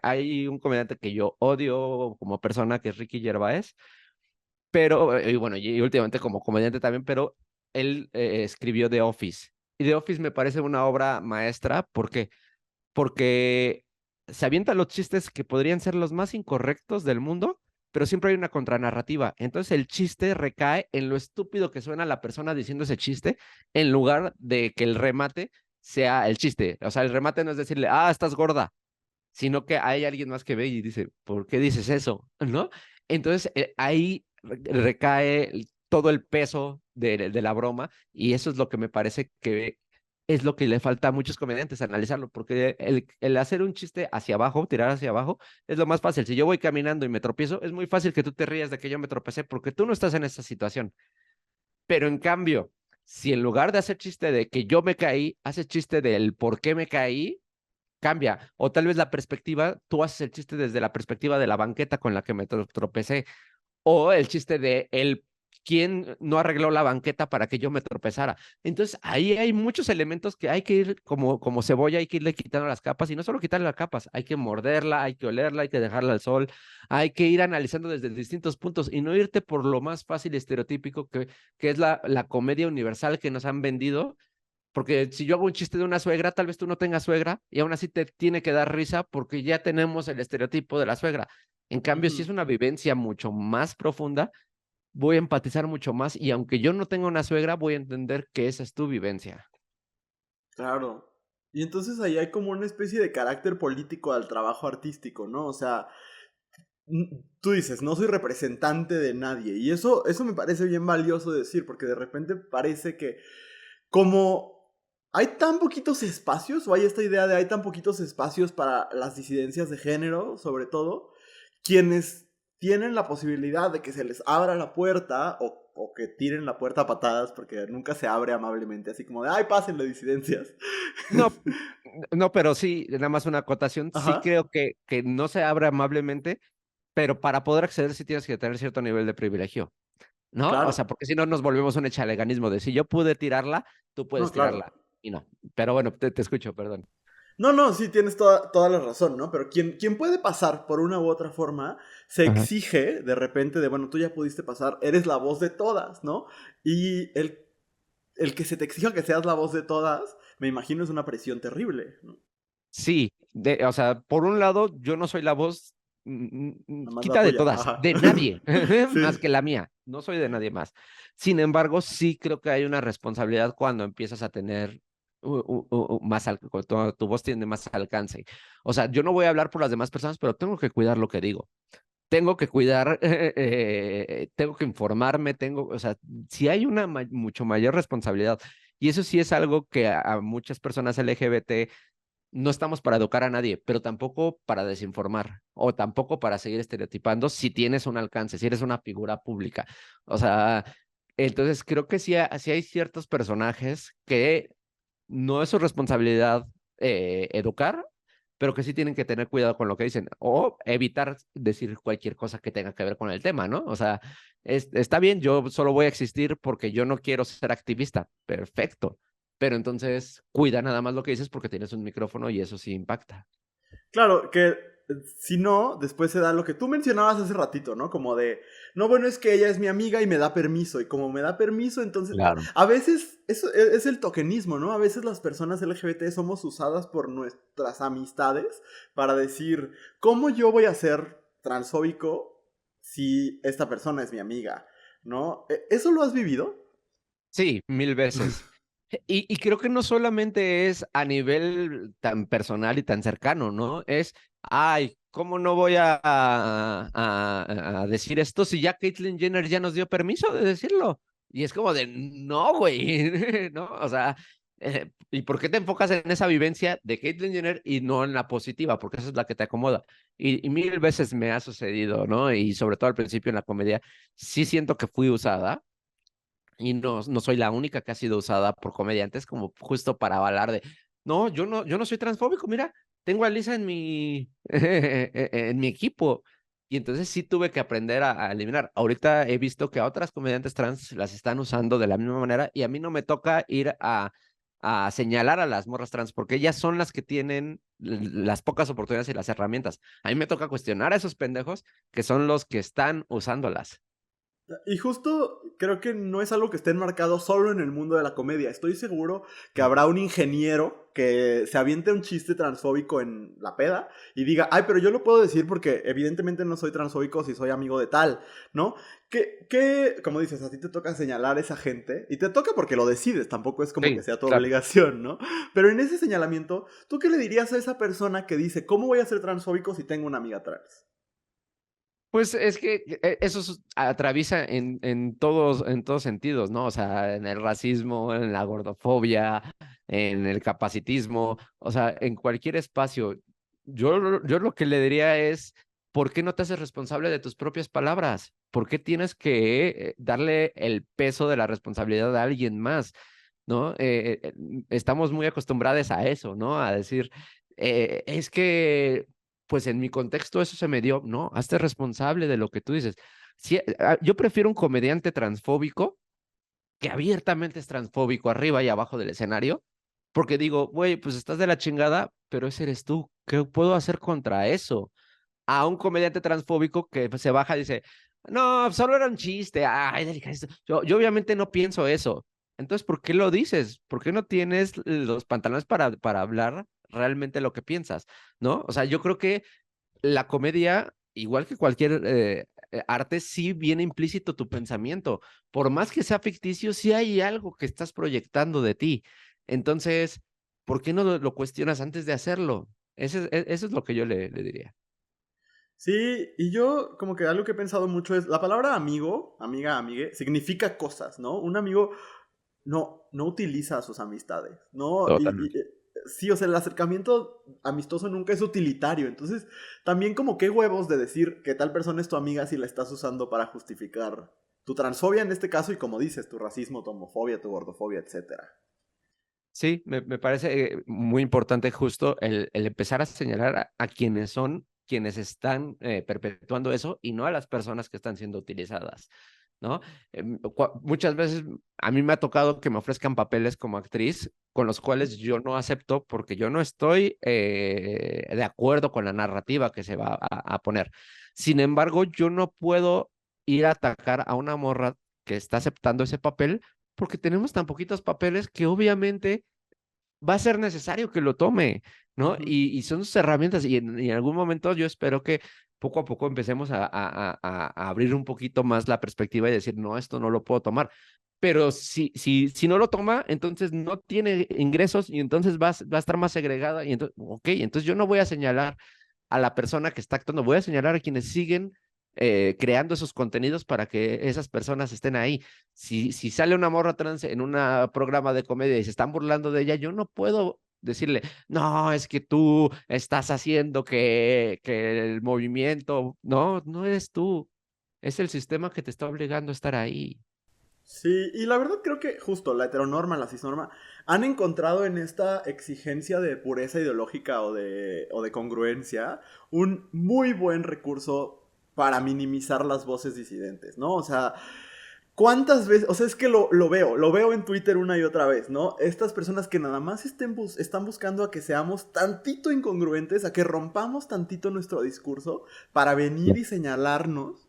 Hay un comediante que yo odio como persona, que es Ricky Gervais, pero, y bueno, y últimamente como comediante también, pero él escribió The Office. Y The Office me parece una obra maestra porque se avientan los chistes que podrían ser los más incorrectos del mundo, pero siempre hay una contranarrativa. Entonces el chiste recae en lo estúpido que suena la persona diciendo ese chiste, en lugar de que el remate sea el chiste. O sea, el remate no es decirle, ah, estás gorda, sino que hay alguien más que ve y dice, ¿por qué dices eso? ¿No? Entonces ahí recae todo el peso de la broma y eso es lo que me parece que es lo que le falta a muchos comediantes, analizarlo, porque el hacer un chiste hacia abajo, tirar hacia abajo, es lo más fácil. Si yo voy caminando y me tropiezo, es muy fácil que tú te rías de que yo me tropecé porque tú no estás en esa situación. Pero en cambio, si en lugar de hacer chiste de que yo me caí, haces chiste del por qué me caí, cambia. O tal vez la perspectiva, tú haces el chiste desde la perspectiva de la banqueta con la que me tropecé. O el chiste de el quién no arregló la banqueta para que yo me tropezara. Entonces, ahí hay muchos elementos que hay que ir como cebolla, hay que irle quitando las capas y no solo quitarle las capas, hay que morderla, hay que olerla, hay que dejarla al sol, hay que ir analizando desde distintos puntos y no irte por lo más fácil y estereotípico que es la comedia universal que nos han vendido. Porque si yo hago un chiste de una suegra, tal vez tú no tengas suegra y aún así te tiene que dar risa porque ya tenemos el estereotipo de la suegra. En cambio, si es Ujú. una vivencia mucho más profunda, voy a empatizar mucho más y aunque yo no tenga una suegra, voy a entender que esa es tu vivencia. Claro. Y entonces ahí hay como una especie de carácter político al trabajo artístico, ¿no? O sea, tú dices, no soy representante de nadie. Y eso me parece bien valioso decir, porque de repente parece que como hay tan poquitos espacios, o hay esta idea de hay tan poquitos espacios para las disidencias de género, sobre todo, quienes tienen la posibilidad de que se les abra la puerta o que tiren la puerta a patadas, porque nunca se abre amablemente, así como de, ay, pásenle disidencias. No, no, pero sí, nada más una acotación, sí Ajá, creo que no se abre amablemente, pero para poder acceder sí tienes que tener cierto nivel de privilegio, ¿no? O sea, claro. porque si no nos volvemos un echaleganismo de si yo pude tirarla, tú No, puedes claro. tirarla. Y no. Pero bueno, te escucho, perdón. No, no, sí, tienes toda la razón, ¿no? Pero quien puede pasar por una u otra forma, se Ajá. exige de repente de, bueno, tú ya pudiste pasar, eres la voz de todas, ¿no? Y el que se te exija que seas la voz de todas, me imagino es una presión terrible, ¿no? Sí, o sea, por un lado, yo no soy la voz, Nada más la quita de tuya, todas, ajá. de nadie, más Sí. que la mía, no soy de nadie más. Sin embargo, sí creo que hay una responsabilidad cuando empiezas a tener más, tu voz tiene más alcance. O sea, yo no voy a hablar por las demás personas, pero tengo que cuidar lo que digo. Tengo que cuidar, tengo que informarme, o sea, sí hay una mucho mayor responsabilidad. Y eso sí es algo que a muchas personas LGBT no estamos para educar a nadie, pero tampoco para desinformar o tampoco para seguir estereotipando si tienes un alcance, si eres una figura pública. O sea, entonces creo que sí hay ciertos personajes que no es su responsabilidad educar, pero que sí tienen que tener cuidado con lo que dicen o evitar decir cualquier cosa que tenga que ver con el tema, ¿no? O sea, está bien, yo solo voy a existir porque yo no quiero ser activista, perfecto, pero entonces cuida nada más lo que dices porque tienes un micrófono y eso sí impacta. Claro, que si no, después se da lo que tú mencionabas hace ratito, ¿no? Como de, no, bueno, es que ella es mi amiga y me da permiso. Y como me da permiso, entonces, Claro. a veces, eso es el tokenismo, ¿no? A veces las personas LGBT somos usadas por nuestras amistades para decir, ¿cómo yo voy a ser transfóbico si esta persona es mi amiga? ¿No? ¿Eso lo has vivido? Sí, mil veces. Y creo que no solamente es a nivel tan personal y tan cercano, ¿no? Es, ay, ¿cómo no voy a decir esto si ya Caitlyn Jenner ya nos dio permiso de decirlo? Y es como de, no, güey, ¿no? O sea, ¿y por qué te enfocas en esa vivencia de Caitlyn Jenner y no en la positiva? Porque esa es la que te acomoda. Y mil veces me ha sucedido, ¿no? Y sobre todo al principio en la comedia, sí siento que fui usada y no soy la única que ha sido usada por comediantes como justo para avalar de, no, yo no soy transfóbico, mira, tengo a Lisa en en mi equipo. Y entonces sí tuve que aprender a eliminar. Ahorita he visto que a otras comediantes trans las están usando de la misma manera y a mí no me toca ir a señalar a las morras trans porque ellas son las que tienen las pocas oportunidades y las herramientas. A mí me toca cuestionar a esos pendejos que son los que están usándolas. Y justo creo que no es algo que esté enmarcado solo en el mundo de la comedia. Estoy seguro que habrá un ingeniero que se aviente un chiste transfóbico en la peda y diga, ay, pero yo lo puedo decir porque evidentemente no soy transfóbico si soy amigo de tal, ¿no? Como dices, a ti te toca señalar a esa gente y te toca porque lo decides, tampoco es como que Sí, sea tu claro. obligación, ¿no? Pero en ese señalamiento, ¿tú qué le dirías a esa persona que dice, ¿cómo voy a ser transfóbico si tengo una amiga trans? Pues es que atraviesa en todos sentidos, ¿no? O sea, en el racismo, en la gordofobia, en el capacitismo, o sea, en cualquier espacio. Yo lo que le diría es, ¿por qué no te haces responsable de tus propias palabras? ¿Por qué tienes que darle el peso de la responsabilidad a alguien más? ¿No? Estamos muy acostumbrados a eso, ¿no? A decir, es que pues en mi contexto eso se me dio, no, hazte responsable de lo que tú dices. Si, yo prefiero un comediante transfóbico que abiertamente es transfóbico arriba y abajo del escenario, porque digo, güey, pues estás de la chingada, pero ese eres tú. ¿Qué puedo hacer contra eso? A un comediante transfóbico que pues, se baja y dice, no, solo era un chiste, ay, delicadeza. Yo obviamente no pienso eso. Entonces, ¿por qué lo dices? ¿Por qué no tienes los pantalones para hablar realmente lo que piensas? ¿No? O sea, yo creo que la comedia, igual que cualquier arte, sí viene implícito tu pensamiento. Por más que sea ficticio, sí hay algo que estás proyectando de ti. Entonces, ¿por qué no lo cuestionas antes de hacerlo? Eso es lo que yo le diría. Sí, y yo como que algo que he pensado mucho es, la palabra amigo, amiga, amigue, significa cosas, ¿no? Un amigo no utiliza a sus amistades, ¿no? Totalmente. Sí, o sea, el acercamiento amistoso nunca es utilitario, entonces también como qué huevos de decir que tal persona es tu amiga si la estás usando para justificar tu transfobia en este caso y como dices, tu racismo, tu homofobia, tu gordofobia, etcétera. Sí, me parece muy importante justo el empezar a señalar a quienes son, quienes están perpetuando eso y no a las personas que están siendo utilizadas, ¿no? Muchas veces a mí me ha tocado que me ofrezcan papeles como actriz con los cuales yo no acepto porque yo no estoy de acuerdo con la narrativa que se va a poner. Sin embargo, yo no puedo ir a atacar a una morra que está aceptando ese papel porque tenemos tan poquitos papeles que obviamente va a ser necesario que lo tome, ¿no? Ujú. Y son sus herramientas y en algún momento yo espero que poco a poco empecemos a abrir un poquito más la perspectiva y decir, no, esto no lo puedo tomar. Pero si no lo toma, entonces no tiene ingresos y entonces va a estar más segregada y entonces, ok, entonces yo no voy a señalar a la persona que está actuando, voy a señalar a quienes siguen creando esos contenidos para que esas personas estén ahí. Si sale una morra trans en un programa de comedia y se están burlando de ella, yo no puedo decirle, no, es que tú estás haciendo que el movimiento, no, no eres tú, es el sistema que te está obligando a estar ahí. Sí, y la verdad creo que justo la heteronorma, la cisnorma, han encontrado en esta exigencia de pureza ideológica o de congruencia un muy buen recurso para minimizar las voces disidentes, ¿no? O sea, ¿cuántas veces? O sea, es que lo veo en Twitter una y otra vez, ¿no? Estas personas que nada más están buscando a que seamos tantito incongruentes, a que rompamos tantito nuestro discurso para venir y señalarnos.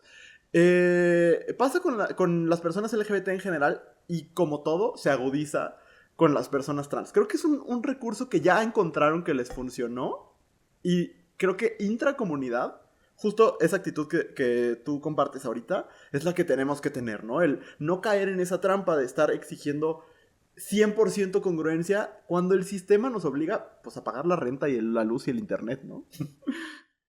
Pasa con las personas LGBT en general y como todo, se agudiza con las personas trans. Creo que es un recurso que ya encontraron que les funcionó y creo que intracomunidad, justo esa actitud que tú compartes ahorita, es la que tenemos que tener, ¿no? El no caer en esa trampa de estar exigiendo 100% congruencia cuando el sistema nos obliga pues a pagar la renta y la luz y el internet, ¿no?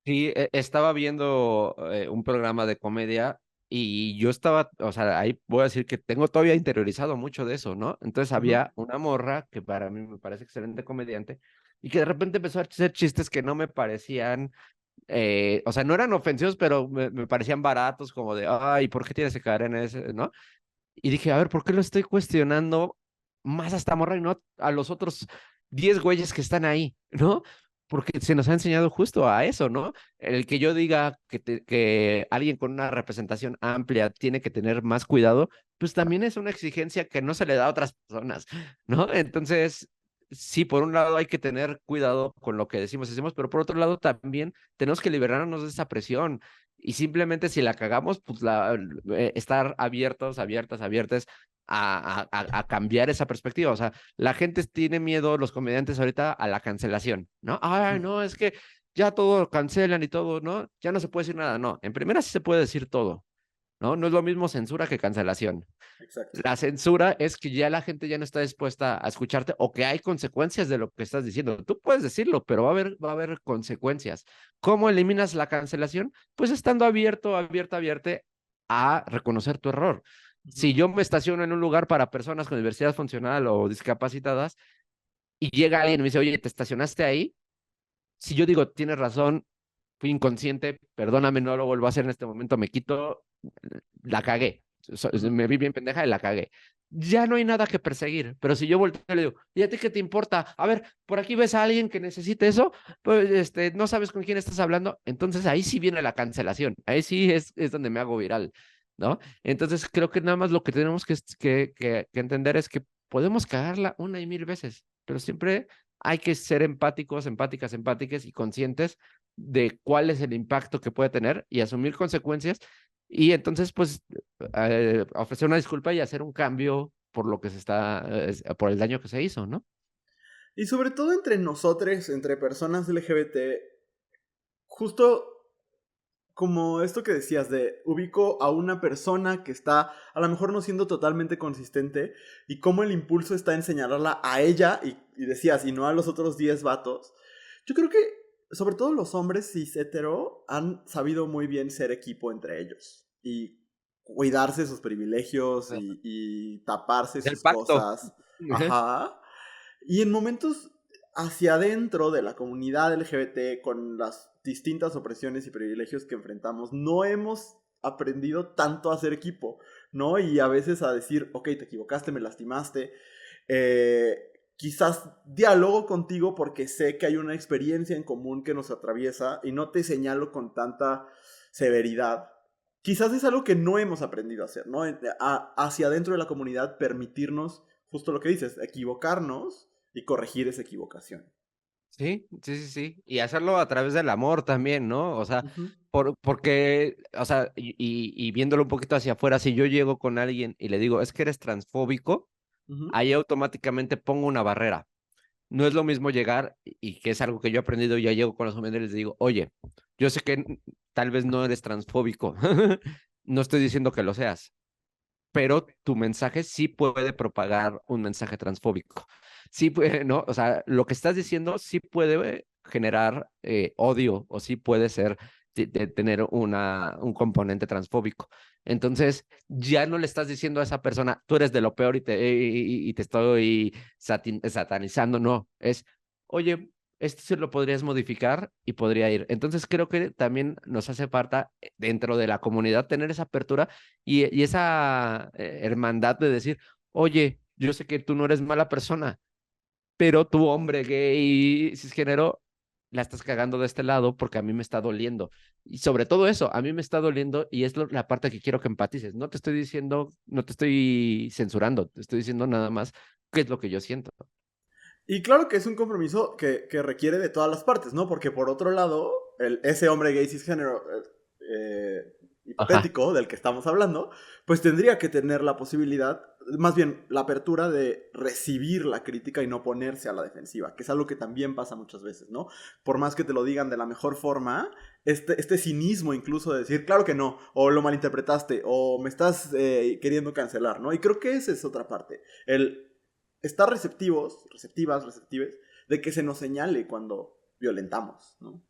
Sí, estaba viendo un programa de comedia y yo estaba, o sea, ahí voy a decir que tengo todavía interiorizado mucho de eso, ¿no? Entonces Ujú. había una morra que para mí me parece excelente comediante y que de repente empezó a hacer chistes que no me parecían, o sea, no eran ofensivos, pero me parecían baratos, como de, ay, ¿por qué tienes que caer en ese, no? Y dije, a ver, ¿por qué lo estoy cuestionando más a esta morra y no a los otros 10 güeyes que están ahí, ¿no? Porque se nos ha enseñado justo a eso, ¿no? El que yo diga que alguien con una representación amplia tiene que tener más cuidado, pues también es una exigencia que no se le da a otras personas, ¿no? Entonces, sí, por un lado hay que tener cuidado con lo que decimos y hacemos, pero por otro lado también tenemos que liberarnos de esa presión. Y simplemente si la cagamos, pues estar abiertas a cambiar esa perspectiva. O sea, la gente tiene miedo, los comediantes ahorita, a la cancelación, ¿no? Ay, Ujú. no, es que ya todo cancelan y todo, ¿no? Ya no se puede decir nada. No, en primera sí se puede decir todo, ¿no? No es lo mismo censura que cancelación. Exacto. La censura es que ya la gente ya no está dispuesta a escucharte o que hay consecuencias de lo que estás diciendo. Tú puedes decirlo, pero va a haber consecuencias. ¿Cómo eliminas la cancelación? Pues estando abierto a reconocer tu error. Si Ujú. yo me estaciono en un lugar para personas con diversidad funcional o discapacitadas y llega alguien y me dice, oye, ¿te estacionaste ahí? Si yo digo, tienes razón, fui inconsciente, perdóname, no lo vuelvo a hacer en este momento, me quito, la cagué. Ujú. Me vi bien pendeja y la cagué. Ya no hay nada que perseguir, pero si yo volteo y le digo, ¿y a ti qué te importa? A ver, por aquí ves a alguien que necesite eso, pues no sabes con quién estás hablando, entonces ahí sí viene la cancelación, ahí sí es donde me hago viral, ¿no? Entonces creo que nada más lo que tenemos que entender es que podemos cagarla una y mil veces, pero siempre hay que ser empáticos, empáticas, empáticas y conscientes de cuál es el impacto que puede tener y asumir consecuencias y entonces pues ofrecer una disculpa y hacer un cambio por lo que por el daño que se hizo, ¿no? Y sobre todo entre nosotros, entre personas LGBT, justo como esto que decías de ubico a una persona que está a lo mejor no siendo totalmente consistente y cómo el impulso está en señalarla a ella y decías, y no a los otros 10 vatos. Yo creo que sobre todo los hombres cis hetero han sabido muy bien ser equipo entre ellos y cuidarse sus privilegios y taparse Del sus pacto. cosas. Ajá. Y en momentos hacia adentro de la comunidad LGBT, con las distintas opresiones y privilegios que enfrentamos, no hemos aprendido tanto a ser equipo, ¿no? Y a veces a decir, ok, te equivocaste, me lastimaste. eh, Quizás diálogo contigo porque sé que hay una experiencia en común que nos atraviesa y no te señalo con tanta severidad. Quizás es algo que no hemos aprendido a hacer, ¿no? Hacia adentro de la comunidad permitirnos, justo lo que dices, equivocarnos y corregir esa equivocación. Sí, sí, sí, sí. Y hacerlo a través del amor también, ¿no? O sea, Ujú, porque, o sea, y viéndolo un poquito hacia afuera, si yo llego con alguien y le digo, es que eres transfóbico, ujú, ahí automáticamente pongo una barrera. No es lo mismo llegar, y que es algo que yo he aprendido, ya llego con los jóvenes y les digo, oye, yo sé que tal vez no eres transfóbico, no estoy diciendo que lo seas, pero tu mensaje sí puede propagar un mensaje transfóbico. Sí puede, ¿no? O sea, lo que estás diciendo sí puede generar odio o sí puede ser tener un componente transfóbico. Entonces, ya no le estás diciendo a esa persona, tú eres de lo peor y te estoy satanizando, no, es, oye, esto sí lo podrías modificar y podría ir. Entonces, creo que también nos hace falta dentro de la comunidad tener esa apertura y esa hermandad de decir, oye, yo sé que tú no eres mala persona, pero tú, hombre gay, cisgénero, la estás cagando de este lado porque a mí me está doliendo. Y sobre todo eso, a mí me está doliendo y es la parte que quiero que empatices. No te estoy diciendo, no te estoy censurando, te estoy diciendo nada más qué es lo que yo siento. y claro que es un compromiso que requiere de todas las partes, ¿no? Porque por otro lado, ese hombre gay cisgénero Ajá. hipotético del que estamos hablando, pues tendría que tener la posibilidad, más bien la apertura de recibir la crítica y no ponerse a la defensiva, que es algo que también pasa muchas veces, ¿no? Por más que te lo digan de la mejor forma, este cinismo incluso de decir, claro que no, o lo malinterpretaste, o me estás queriendo cancelar, ¿no? Y creo que esa es otra parte. El estar receptivos, receptivas, receptives, de que se nos señale cuando violentamos, ¿no?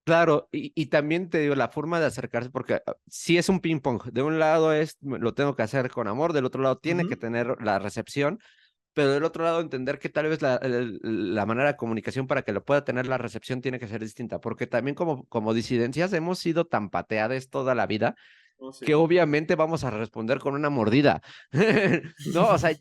Claro, y también te digo, la forma de acercarse, porque si es un ping pong, de un lado es, lo tengo que hacer con amor, del otro lado tiene que Ujú. tener la recepción, pero del otro lado entender que tal vez la manera de comunicación para que lo pueda tener la recepción tiene que ser distinta, porque también como disidencias hemos sido tan pateadas toda la vida Oh, sí. que obviamente vamos a responder con una mordida, ¿no? O sea,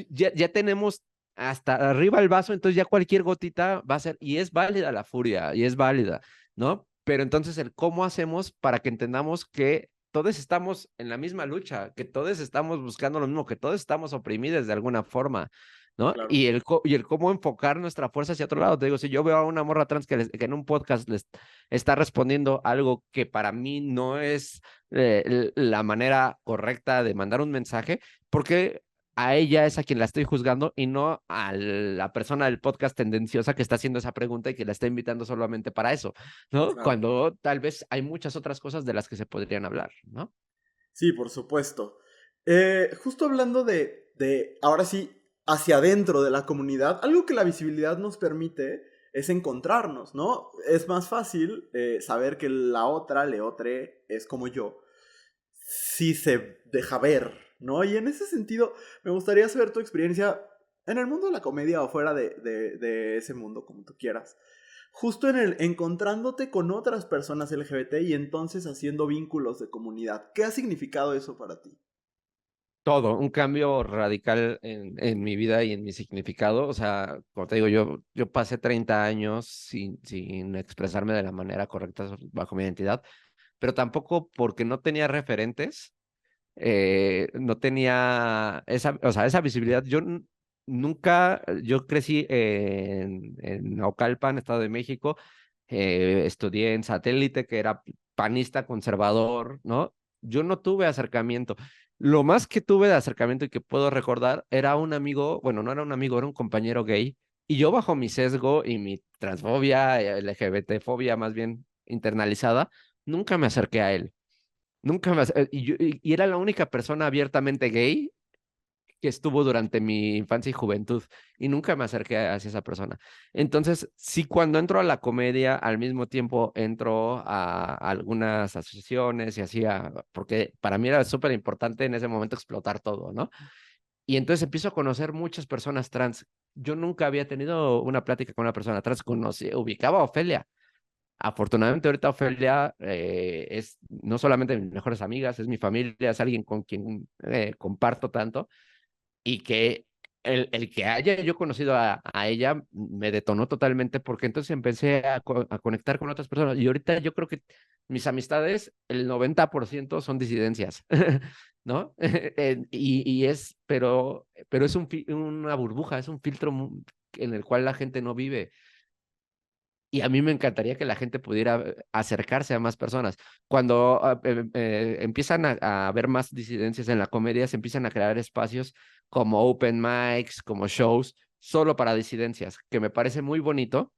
ya tenemos hasta arriba el vaso, entonces ya cualquier gotita va a ser, y es válida la furia, y es válida, ¿no? Pero entonces el cómo hacemos para que entendamos que todos estamos en la misma lucha, que todos estamos buscando lo mismo, que todos estamos oprimidos de alguna forma, ¿no? Claro. Y el cómo enfocar nuestra fuerza hacia otro lado. Te digo, si yo veo a una morra trans que en un podcast les está respondiendo algo que para mí no es la manera correcta de mandar un mensaje, porque a ella es a quien la estoy juzgando y no a la persona del podcast tendenciosa que está haciendo esa pregunta y que la está invitando solamente para eso, ¿no? Claro. Cuando tal vez hay muchas otras cosas de las que se podrían hablar, ¿no? Sí, por supuesto. Justo hablando ahora sí, hacia adentro de la comunidad, algo que la visibilidad nos permite es encontrarnos, ¿no? Es más fácil saber que la otra, leotre, es como yo, si se deja ver, ¿no? Y en ese sentido, me gustaría saber tu experiencia en el mundo de la comedia o fuera de ese mundo, como tú quieras. Justo en el encontrándote con otras personas LGBT y entonces haciendo vínculos de comunidad. ¿Qué ha significado eso para ti? Todo, un cambio radical en mi vida y en mi significado. O sea, como te digo, yo pasé 30 años sin expresarme de la manera correcta bajo mi identidad, pero tampoco porque no tenía referentes, no tenía esa, o sea, esa visibilidad. Nunca, yo crecí en Naucalpan, Estado de México, estudié en Satélite, que era panista conservador, ¿no? Yo no tuve acercamiento. Lo más que tuve de acercamiento y que puedo recordar era un amigo, bueno, no era un amigo, era un compañero gay, y yo bajo mi sesgo y mi transfobia, LGBT-fobia más bien internalizada, nunca me acerqué a él. Nunca me... y era la única persona abiertamente gay que estuvo durante mi infancia y juventud y nunca me acerqué hacia esa persona. Entonces, sí, cuando entro a la comedia, al mismo tiempo entro a algunas asociaciones y así, porque para mí era súper importante en ese momento explotar todo, ¿no? Y entonces empiezo a conocer muchas personas trans. Yo nunca había tenido una plática con una persona trans, ubicaba a Ofelia. Afortunadamente ahorita Ofelia es no solamente de mis mejores amigas, es mi familia, es alguien con quien comparto tanto y que el que haya yo conocido a ella me detonó totalmente porque entonces empecé a conectar con otras personas y ahorita yo creo que mis amistades, el 90% son disidencias, ¿no? Pero es una burbuja, es un filtro en el cual la gente no vive. Y a mí me encantaría que la gente pudiera acercarse a más personas. Cuando empiezan a haber más disidencias en la comedia, se empiezan a crear espacios como open mics, como shows, solo para disidencias, que me parece muy bonito,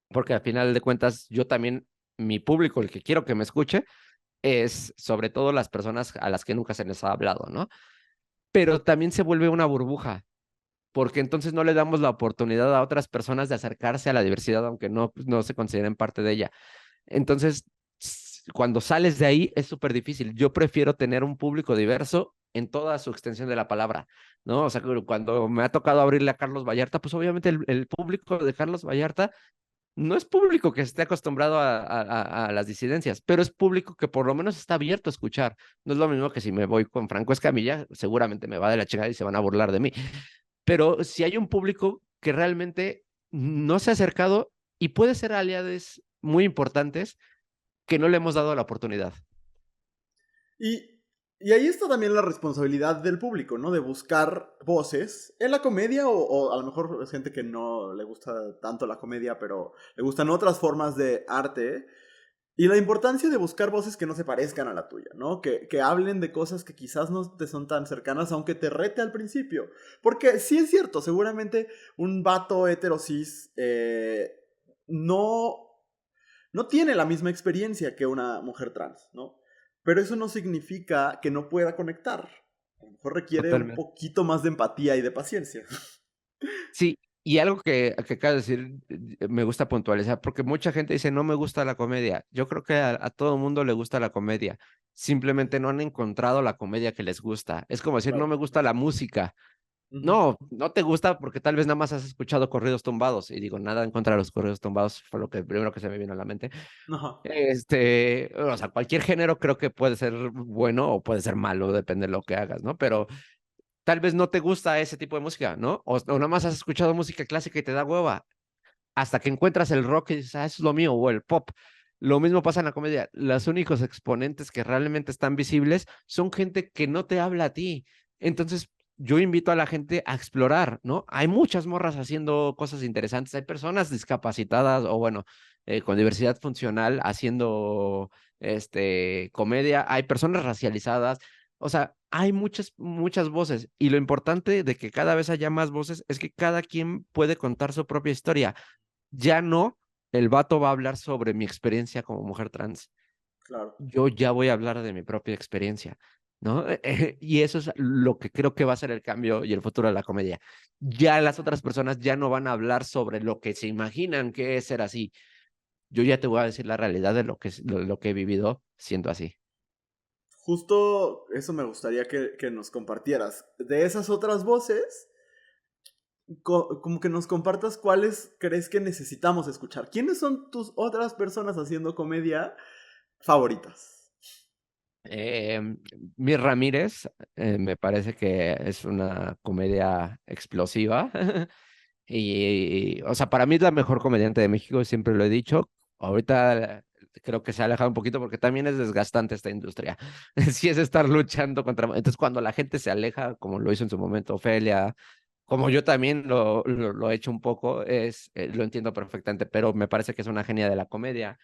porque al final de cuentas yo también, mi público, el que quiero que me escuche, es sobre todo las personas a las que nunca se les ha hablado, ¿no? Pero también se vuelve una burbuja porque entonces no le damos la oportunidad a otras personas de acercarse a la diversidad, aunque no, pues, no se consideren parte de ella. Entonces, cuando sales de ahí es súper difícil. Yo prefiero tener un público diverso en toda su extensión de la palabra, ¿no? O sea, cuando me ha tocado abrirle a Carlos Vallarta, pues obviamente el público de Carlos Vallarta no es público que esté acostumbrado a las disidencias, pero es público que por lo menos está abierto a escuchar. No es lo mismo que si me voy con Franco Escamilla, seguramente me va de la chingada y se van a burlar de mí. Pero si hay un público que realmente no se ha acercado y puede ser aliados muy importantes que no le hemos dado la oportunidad. Y ahí está también la responsabilidad del público, ¿no? De buscar voces en la comedia o a lo mejor es gente que no le gusta tanto la comedia, pero le gustan otras formas de arte. Y la importancia de buscar voces que no se parezcan a la tuya, ¿no? Que hablen de cosas que quizás no te son tan cercanas, aunque te rete al principio. Porque sí es cierto, seguramente un vato heterosis no, no tiene la misma experiencia que una mujer trans, ¿no? Pero eso no significa que no pueda conectar. A lo mejor requiere un Totalmente. poquito más de empatía y de paciencia. Sí, y algo que acabo de decir, me gusta puntualizar, porque mucha gente dice, no me gusta la comedia. Yo creo que a todo mundo le gusta la comedia. Simplemente no han encontrado la comedia que les gusta. Es como decir, no Claro. me gusta la música. Ujú. No, no te gusta porque tal vez nada más has escuchado corridos tumbados. Y digo, nada en contra de los corridos tumbados, fue lo que primero que se me vino a la mente. Ajá. O sea, cualquier género creo que puede ser bueno o puede ser malo, depende de lo que hagas, ¿no? Pero tal vez no te gusta ese tipo de música, ¿no? O nada más has escuchado música clásica y te da hueva, hasta que encuentras el rock y dices, ah, eso es lo mío, o el pop. Lo mismo pasa en la comedia. Los únicos exponentes que realmente están visibles son gente que no te habla a ti. Entonces, yo invito a la gente a explorar, ¿no? Hay muchas morras haciendo cosas interesantes, hay personas discapacitadas o bueno, con diversidad funcional haciendo comedia, hay personas racializadas, o sea, hay muchas, muchas voces y lo importante de que cada vez haya más voces es que cada quien puede contar su propia historia. Ya no, el vato va a hablar sobre mi experiencia como mujer trans. Claro. Yo ya voy a hablar de mi propia experiencia, ¿no? Y eso es lo que creo que va a ser el cambio y el futuro de la comedia. Ya las otras personas ya no van a hablar sobre lo que se imaginan que es ser así. Yo ya te voy a decir la realidad de lo que he vivido siendo así. Justo eso me gustaría que nos compartieras. De esas otras voces, como que nos compartas cuáles crees que necesitamos escuchar. ¿Quiénes son tus otras personas haciendo comedia favoritas? Eh, Mir Ramírez, me parece que es una comedia explosiva. O sea, para mí es la mejor comediante de México, siempre lo he dicho. Ahorita creo que se ha alejado un poquito porque también es desgastante esta industria. Sí es estar luchando contra... Entonces, cuando la gente se aleja, como lo hizo en su momento Ofelia, como yo también lo he hecho un poco, lo entiendo perfectamente, pero me parece que es una genia de la comedia.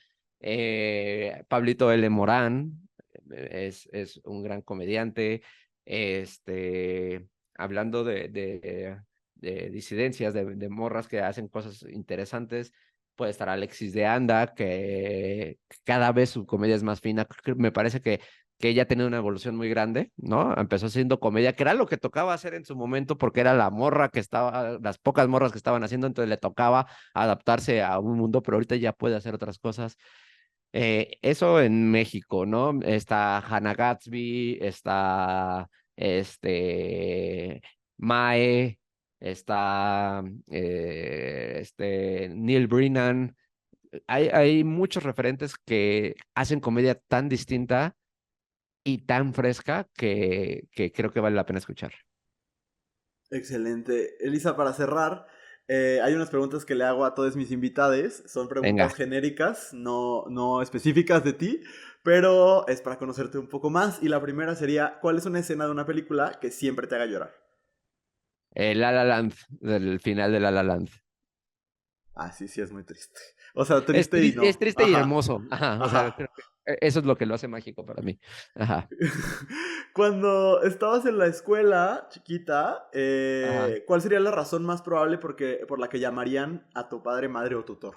Pablito L. Morán es un gran comediante. Hablando de disidencias, de morras que hacen cosas interesantes, puede estar Alexis de Anda, que cada vez su comedia es más fina. Me parece que ella ha tenido una evolución muy grande, ¿no? Empezó haciendo comedia, que era lo que tocaba hacer en su momento, porque era la morra que estaba, las pocas morras que estaban haciendo, entonces le tocaba adaptarse a un mundo, pero ahorita ya puede hacer otras cosas. Eso en México, ¿no? Está Hannah Gatsby, está Mae, está Neil Brennan. Hay muchos referentes que hacen comedia tan distinta y tan fresca que creo que vale la pena escuchar. Excelente. Elisa, para cerrar, hay unas preguntas que le hago a todos mis invitados. Son preguntas Venga, genéricas, no específicas de ti, pero es para conocerte un poco más. Y la primera sería, ¿cuál es una escena de una película que siempre te haga llorar? La La Land, del final de La La Land. Ah, sí, sí, es muy triste. O sea, triste y Es no. triste y Ajá, hermoso. Ajá, o sea, ajá. creo que eso es lo que lo hace mágico para mí. Ajá, Cuando estabas en la escuela, chiquita, ajá. ¿cuál sería la razón más probable por la que llamarían a tu padre, madre o tutor?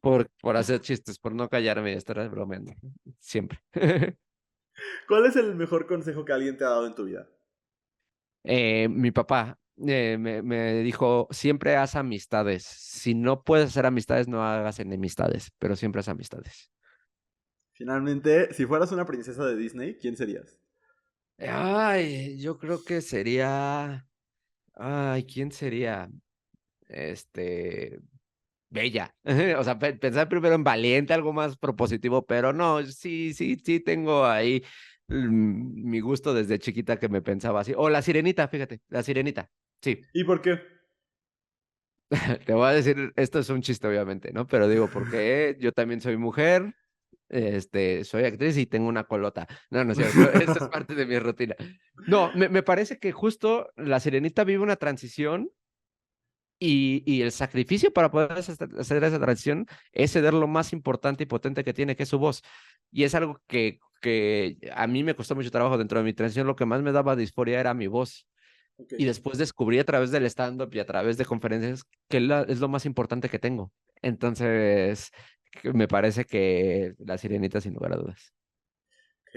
Por hacer chistes, por no callarme y estar bromeando. Siempre. ¿Cuál es el mejor consejo que alguien te ha dado en tu vida? Mi papá me dijo, siempre haz amistades. Si no puedes hacer amistades, no hagas enemistades, pero siempre haz amistades. Finalmente, si fueras una princesa de Disney, ¿quién serías? Ay, yo creo que sería... Ay, ¿quién sería? Este... Bella. O sea, pensar primero en valiente, algo más propositivo, pero no, sí, sí, sí tengo ahí mi gusto desde chiquita que me pensaba así. O la sirenita, fíjate, la sirenita. Sí, ¿Y por qué? te voy a decir, esto es un chiste, obviamente, ¿no? Pero digo, porque yo también soy mujer, soy actriz y tengo una colota. No, no es cierto, esa es parte de mi rutina. No, me parece que justo la sirenita vive una transición y el sacrificio para poder hacer esa transición es ceder lo más importante y potente que tiene, que es su voz. Y es algo que a mí me costó mucho trabajo dentro de mi transición. Lo que más me daba disforia era mi voz. Ok. Y después descubrí a través del stand-up y a través de conferencias que es lo más importante que tengo. Entonces, me parece que la sirenita, sin lugar a dudas. Ok,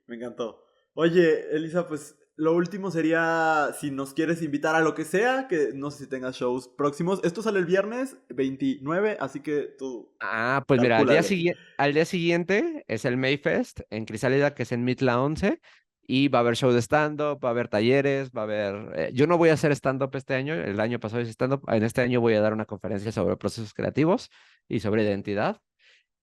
me encantó. Oye, Elisa, pues lo último sería si nos quieres invitar a lo que sea, que no sé si tengas shows próximos. Esto sale el viernes 29, así que tú Ah, pues mira, calcúlale. al día siguiente es el Mayfest en Crisálida, que es en Mitla 11, y va a haber show de stand-up, va a haber talleres, va a haber... yo no voy a hacer stand-up este año, el año pasado hice stand-up, en este año voy a dar una conferencia sobre procesos creativos y sobre identidad.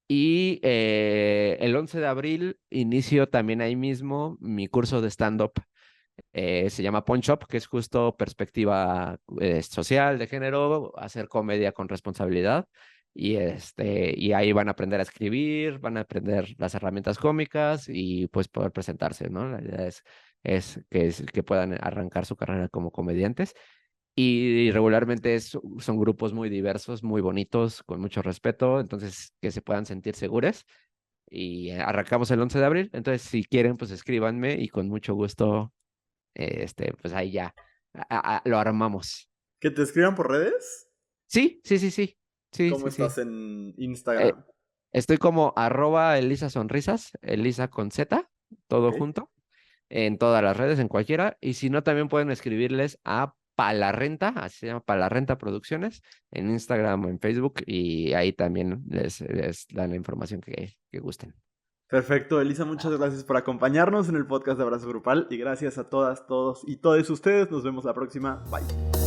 Y el 11 de abril inicio también ahí mismo mi curso de stand-up. Se llama Punch Up, que es justo perspectiva social, de género, hacer comedia con responsabilidad. Y ahí van a aprender a escribir, van a aprender las herramientas cómicas y pues poder presentarse, ¿no? La idea es es que puedan arrancar su carrera como comediantes. Y regularmente son grupos muy diversos, muy bonitos, con mucho respeto, entonces que se puedan sentir seguros. Y arrancamos el 11 de abril, entonces si quieren, pues escríbanme y con mucho gusto, pues ahí ya lo armamos. ¿Que te escriban por redes? Sí, sí, sí, sí, sí, ¿Cómo sí, sí. estás en Eh, Instagram? Estoy como @Elisa Sonrisas, Elisa con Z, Ok. todo junto, en todas las redes, en cualquiera. Y si no, también pueden escribirles a Palarrenta, así se llama Palarrenta Producciones, en Instagram o en Facebook, y ahí también les dan la información que gusten. Perfecto, Elisa, muchas gracias por acompañarnos en el podcast de Abrazo Grupal y gracias a todas, todos y todos ustedes. Nos vemos la próxima. Bye.